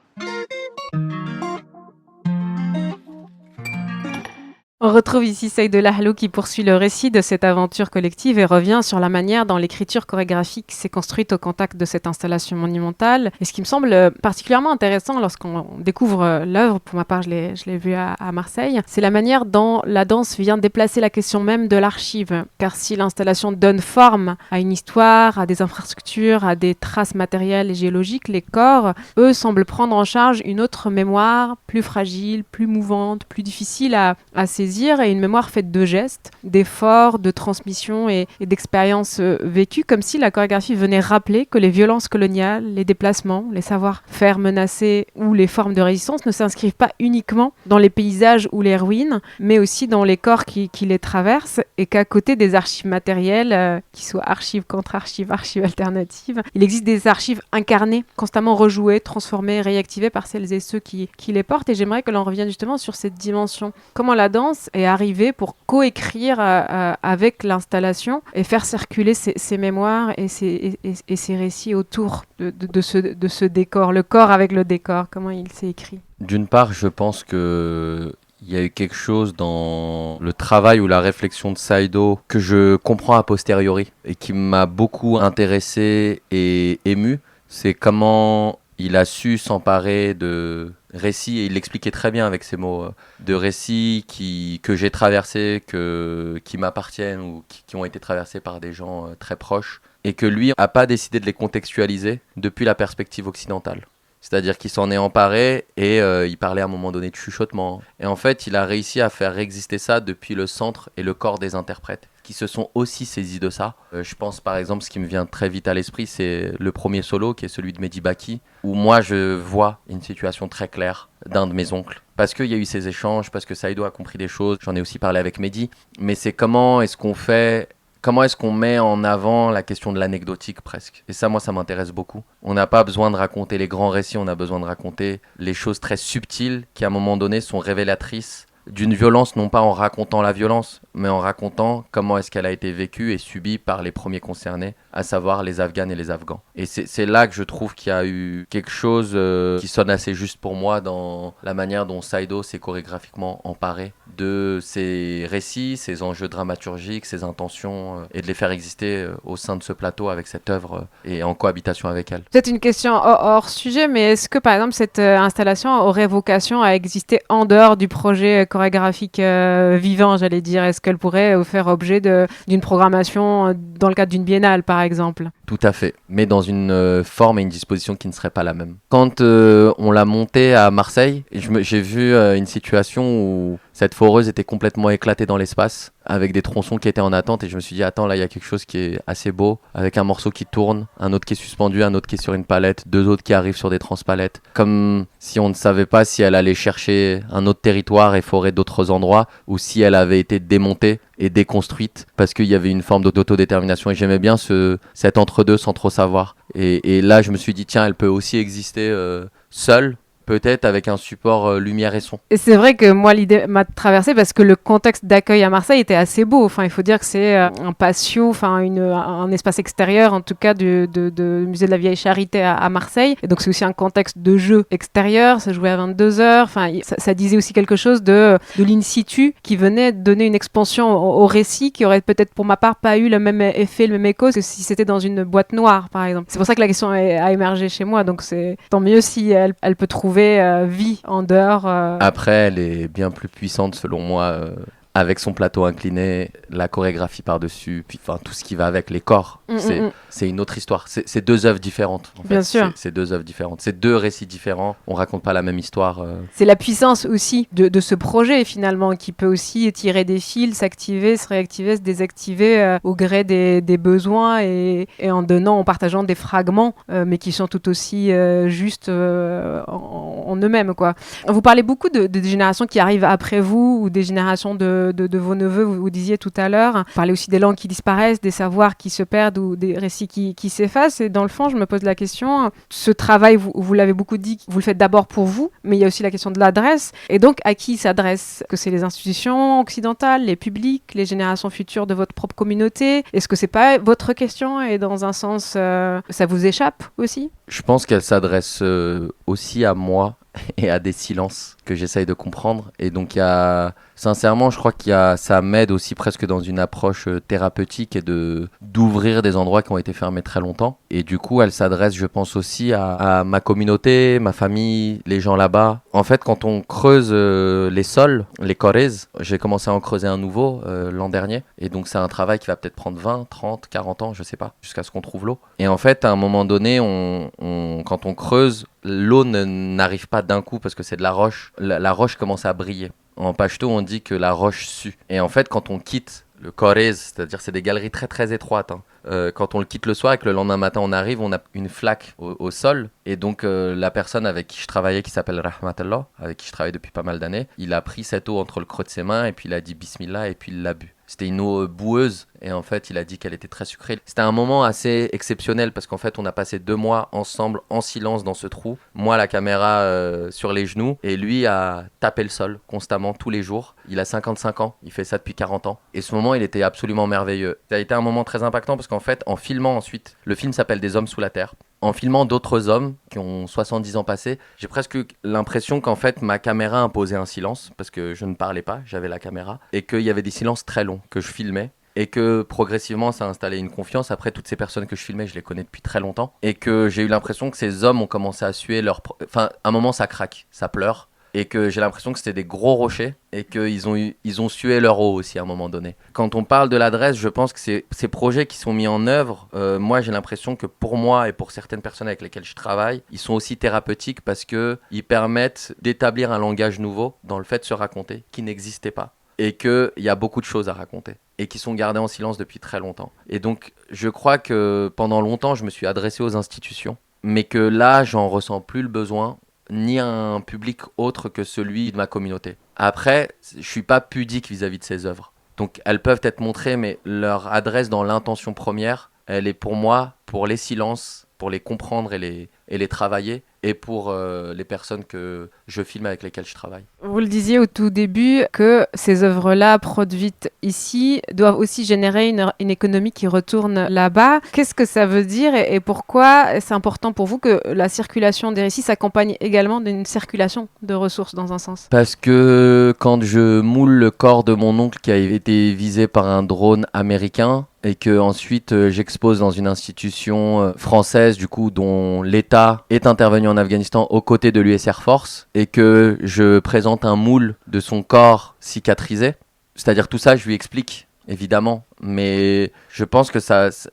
S5: On retrouve ici Saïd Lahlou qui poursuit le récit de cette aventure collective et revient sur la manière dont l'écriture chorégraphique s'est construite au contact de cette installation monumentale. Et ce qui me semble particulièrement intéressant lorsqu'on découvre l'œuvre, pour ma part je l'ai vue à Marseille, c'est la manière dont la danse vient déplacer la question même de l'archive. Car si l'installation donne forme à une histoire, à des infrastructures, à des traces matérielles et géologiques, les corps, eux, semblent prendre en charge une autre mémoire, plus fragile, plus mouvante, plus difficile à saisir, et une mémoire faite de gestes, d'efforts, de transmission et d'expériences vécues, comme si la chorégraphie venait rappeler que les violences coloniales, les déplacements, les savoir-faire menacés ou les formes de résistance ne s'inscrivent pas uniquement dans les paysages ou les ruines, mais aussi dans les corps qui les traversent, et qu'à côté des archives matérielles, qui soient archives contre archives, archives alternatives, il existe des archives incarnées, constamment rejouées, transformées, réactivées par celles et ceux qui les portent. Et j'aimerais que l'on revienne justement sur cette dimension. Comment la danse pièce est arrivé pour coécrire avec l'installation et faire circuler ses mémoires et ses récits autour de ce décor, le corps avec le décor, comment il s'est écrit?
S6: D'une part, je pense que il y a eu quelque chose dans le travail ou la réflexion de Saido que je comprends a posteriori et qui m'a beaucoup intéressé et ému. C'est comment il a su s'emparer de récits, et il l'expliquait très bien avec ses mots, de récits que j'ai traversés, qui m'appartiennent ou qui ont été traversés par des gens très proches, et que lui n'a pas décidé de les contextualiser depuis la perspective occidentale. C'est-à-dire qu'il s'en est emparé et il parlait à un moment donné de chuchotement. Et en fait, il a réussi à faire exister ça depuis le centre et le corps des interprètes, qui se sont aussi saisis de ça. Je pense par exemple, ce qui me vient très vite à l'esprit, c'est le premier solo, qui est celui de Mehdi Baki, où moi je vois une situation très claire d'un de mes oncles. Parce qu'il y a eu ces échanges, parce que Saido a compris des choses, j'en ai aussi parlé avec Mehdi, mais c'est comment est-ce qu'on met en avant la question de l'anecdotique presque. Et ça, moi, ça m'intéresse beaucoup. On n'a pas besoin de raconter les grands récits, on a besoin de raconter les choses très subtiles qui, à un moment donné, sont révélatrices d'une violence, non pas en racontant la violence, mais en racontant comment est-ce qu'elle a été vécue et subie par les premiers concernés, à savoir les Afghanes et les Afghans. Et c'est là que je trouve qu'il y a eu quelque chose qui sonne assez juste pour moi dans la manière dont Saido s'est chorégraphiquement emparé de ces récits, ces enjeux dramaturgiques, ces intentions, et de les faire exister au sein de ce plateau avec cette œuvre et en cohabitation avec elle.
S5: Peut-être une question hors sujet, mais est-ce que par exemple cette installation aurait vocation à exister en dehors du projet chorégraphique vivant, j'allais dire? Est-ce qu'elle pourrait faire objet d'une programmation dans le cadre d'une biennale, par exemple?
S6: Tout à fait, mais dans une forme et une disposition qui ne serait pas la même. Quand on l'a montée à Marseille, j'ai vu une situation où cette foreuse était complètement éclatée dans l'espace, avec des tronçons qui étaient en attente, et je me suis dit, attends, là il y a quelque chose qui est assez beau, avec un morceau qui tourne, un autre qui est suspendu, un autre qui est sur une palette, deux autres qui arrivent sur des transpalettes, comme si on ne savait pas si elle allait chercher un autre territoire et forer d'autres endroits, ou si elle avait été démontée et déconstruite, parce qu'il y avait une forme d'autodétermination, et j'aimais bien cet entre-deux sans trop savoir. Et là je me suis dit, tiens, elle peut aussi exister seule, peut-être avec un support lumière et son.
S5: Et c'est vrai que moi, l'idée m'a traversée parce que le contexte d'accueil à Marseille était assez beau. Enfin, il faut dire que c'est un patio, enfin un espace extérieur, en tout cas, du musée de la Vieille Charité à Marseille. Et donc, c'est aussi un contexte de jeu extérieur. Ça jouait à 22h. Enfin, ça disait aussi quelque chose de l'in situ qui venait donner une expansion au récit qui aurait peut-être, pour ma part, pas eu le même effet, le même écho que si c'était dans une boîte noire, par exemple. C'est pour ça que la question a émergé chez moi. Donc, c'est tant mieux si elle peut trouver vie en dehors.
S6: Après, elle est bien plus puissante selon moi, avec son plateau incliné, la chorégraphie par-dessus, puis tout ce qui va avec, les corps. C'est une autre histoire. C'est deux œuvres différentes. En fait.
S5: Bien sûr.
S6: C'est deux œuvres différentes. C'est deux récits différents. On raconte pas la même histoire.
S5: C'est la puissance aussi de ce projet finalement qui peut aussi tirer des fils, s'activer, se réactiver, se désactiver au gré des besoins et en donnant, en partageant des fragments, mais qui sont tout aussi justes en eux-mêmes, quoi. Vous parlez beaucoup des générations qui arrivent après vous ou des générations de vos neveux, vous disiez tout à l'heure. Vous parlez aussi des langues qui disparaissent, des savoirs qui se perdent ou des récits qui s'effacent. Et dans le fond, je me pose la question, ce travail, vous l'avez beaucoup dit, vous le faites d'abord pour vous, mais il y a aussi la question de l'adresse. Et donc, à qui il s'adresse? Que c'est les institutions occidentales, les publics, les générations futures de votre propre communauté? Est-ce que c'est pas votre question et dans un sens, ça vous échappe aussi?
S6: Je pense qu'elle s'adresse aussi à moi et à des silences que j'essaye de comprendre. Et donc, sincèrement, je crois ça m'aide aussi presque dans une approche thérapeutique et d'ouvrir des endroits qui ont été fermés très longtemps. Et du coup, elle s'adresse, je pense, aussi à ma communauté, ma famille, les gens là-bas. En fait, quand on creuse les sols, les corrèzes, j'ai commencé à en creuser un nouveau l'an dernier. Et donc, c'est un travail qui va peut-être prendre 20, 30, 40 ans, je sais pas, jusqu'à ce qu'on trouve l'eau. Et en fait, à un moment donné, quand on creuse, l'eau n'arrive pas d'un coup parce que c'est de la roche. La roche commence à briller. En pachto, on dit que la roche sue. Et en fait, quand on quitte le corrèze, c'est-à-dire c'est des galeries très très étroites, quand on le quitte le soir et que le lendemain matin on arrive, on a une flaque au sol. Et donc la personne avec qui je travaillais, qui s'appelle Rahmatallah, avec qui je travaille depuis pas mal d'années, il a pris cette eau entre le creux de ses mains et puis il a dit Bismillah et puis il l'a bu. C'était une eau boueuse et en fait il a dit qu'elle était très sucrée. C'était un moment assez exceptionnel parce qu'en fait on a passé 2 mois ensemble en silence dans ce trou. Moi la caméra sur les genoux et lui a tapé le sol constamment tous les jours. Il a 55 ans, il fait ça depuis 40 ans. Et ce moment il était absolument merveilleux. Ça a été un moment très impactant parce qu'en fait en filmant ensuite, le film s'appelle Des hommes sous la terre. En filmant d'autres hommes qui ont 70 ans passés, j'ai presque l'impression qu'en fait ma caméra imposait un silence parce que je ne parlais pas, j'avais la caméra et qu'il y avait des silences très longs que je filmais et que progressivement ça a installé une confiance. Après toutes ces personnes que je filmais, je les connais depuis très longtemps et que j'ai eu l'impression que ces hommes ont commencé à suer à un moment ça craque, ça pleure. Et que j'ai l'impression que c'était des gros rochers et qu'ils ont sué leur eau aussi à un moment donné. Quand on parle de l'adresse, je pense que ces projets qui sont mis en œuvre, moi j'ai l'impression que pour moi et pour certaines personnes avec lesquelles je travaille, ils sont aussi thérapeutiques parce qu'ils permettent d'établir un langage nouveau dans le fait de se raconter qui n'existait pas. Et qu'il y a beaucoup de choses à raconter et qui sont gardées en silence depuis très longtemps. Et donc je crois que pendant longtemps je me suis adressé aux institutions, mais que là j'en ressens plus le besoin ni un public autre que celui de ma communauté. Après, je suis pas pudique vis-à-vis de ces œuvres. Donc elles peuvent être montrées, mais leur adresse dans l'intention première, elle est pour moi, pour les silences, pour les comprendre et les travailler, et pour les personnes que je filme avec lesquelles je travaille.
S5: Vous le disiez au tout début que ces œuvres-là produites ici doivent aussi générer une économie qui retourne là-bas. Qu'est-ce que ça veut dire et pourquoi c'est important pour vous que la circulation des récits s'accompagne également d'une circulation de ressources dans un sens ?
S6: Parce que quand je moule le corps de mon oncle qui a été visé par un drone américain et que ensuite j'expose dans une institution française du coup dont l'État est intervenu en Afghanistan aux côtés de l'US Air Force et que je présente un moule de son corps cicatrisé, c'est-à-dire tout ça je lui explique évidemment, mais je pense que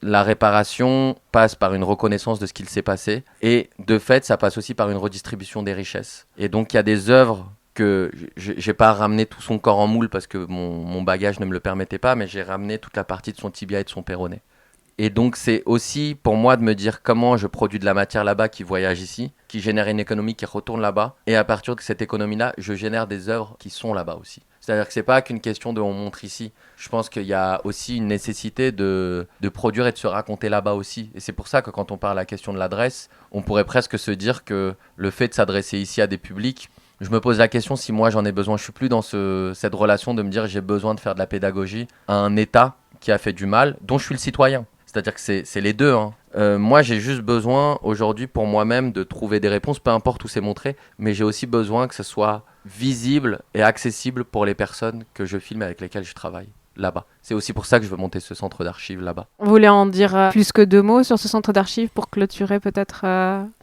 S6: la réparation passe par une reconnaissance de ce qu'il s'est passé et de fait ça passe aussi par une redistribution des richesses. Et donc il y a des œuvres que j'ai pas ramené tout son corps en moule parce que mon bagage ne me le permettait pas, mais j'ai ramené toute la partie de son tibia et de son péroné. Et donc c'est aussi pour moi de me dire comment je produis de la matière là-bas qui voyage ici, qui génère une économie qui retourne là-bas, et à partir de cette économie-là, je génère des œuvres qui sont là-bas aussi. C'est-à-dire que c'est pas qu'une question de on montre ici. Je pense qu'il y a aussi une nécessité de produire et de se raconter là-bas aussi. Et c'est pour ça que quand on parle de la question de l'adresse, on pourrait presque se dire que le fait de s'adresser ici à des publics, je me pose la question si moi j'en ai besoin. Je suis plus dans cette relation de me dire j'ai besoin de faire de la pédagogie à un État qui a fait du mal, dont je suis le citoyen. C'est-à-dire que c'est les deux. Moi, j'ai juste besoin aujourd'hui pour moi-même de trouver des réponses, peu importe où c'est montré, mais j'ai aussi besoin que ce soit visible et accessible pour les personnes que je filme avec lesquelles je travaille là-bas. C'est aussi pour ça que je veux monter ce centre d'archives là-bas.
S5: Vous voulez en dire plus que 2 mots sur ce centre d'archives pour clôturer peut-être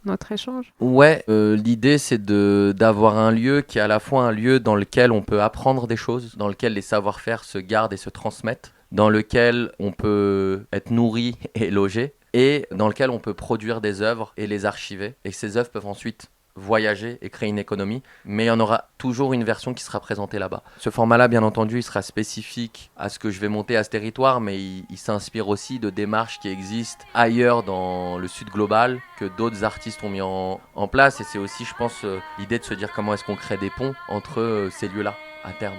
S5: notre échange ?
S6: Ouais, l'idée c'est d'avoir un lieu qui est à la fois un lieu dans lequel on peut apprendre des choses, dans lequel les savoir-faire se gardent et se transmettent, dans lequel on peut être nourri et logé, et dans lequel on peut produire des œuvres et les archiver. Et ces œuvres peuvent ensuite voyager et créer une économie, mais il y en aura toujours une version qui sera présentée là-bas. Ce format-là, bien entendu, il sera spécifique à ce que je vais monter à ce territoire, mais il s'inspire aussi de démarches qui existent ailleurs dans le sud global, que d'autres artistes ont mis en place, et c'est aussi, je pense, l'idée de se dire comment est-ce qu'on crée des ponts entre ces lieux-là, à terme.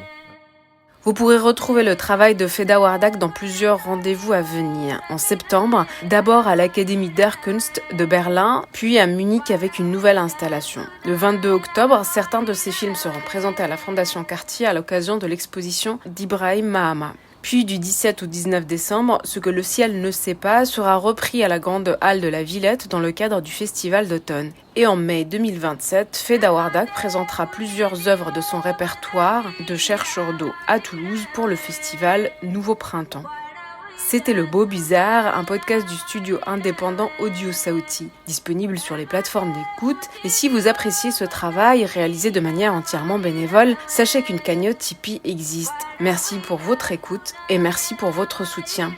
S5: Vous pourrez retrouver le travail de Feda Wardak dans plusieurs rendez-vous à venir. En septembre, d'abord à l'Académie der Kunst de Berlin, puis à Munich avec une nouvelle installation. Le 22 octobre, certains de ces films seront présentés à la Fondation Cartier à l'occasion de l'exposition d'Ibrahim Mahama. Puis du 17 au 19 décembre, Ce que le ciel ne sait pas sera repris à la Grande Halle de la Villette dans le cadre du Festival d'automne. Et en mai 2027, Feda Wardak présentera plusieurs œuvres de son répertoire de chercheurs d'eau à Toulouse pour le festival Nouveau Printemps. C'était Le Beau Bizarre, un podcast du studio indépendant Audio Saouti, disponible sur les plateformes d'écoute. Et si vous appréciez ce travail réalisé de manière entièrement bénévole, sachez qu'une cagnotte Tipeee existe. Merci pour votre écoute et merci pour votre soutien.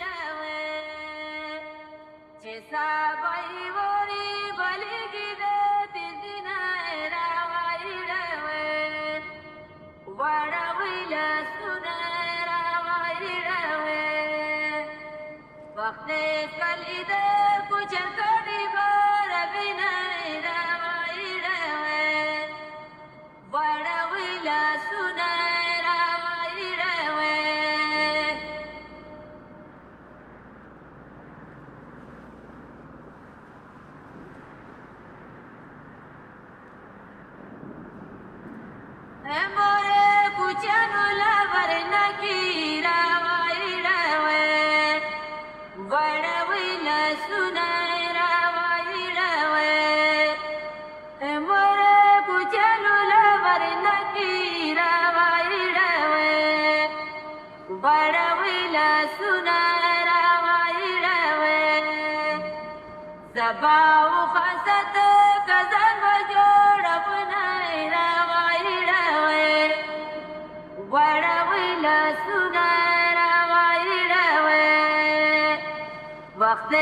S12: وقت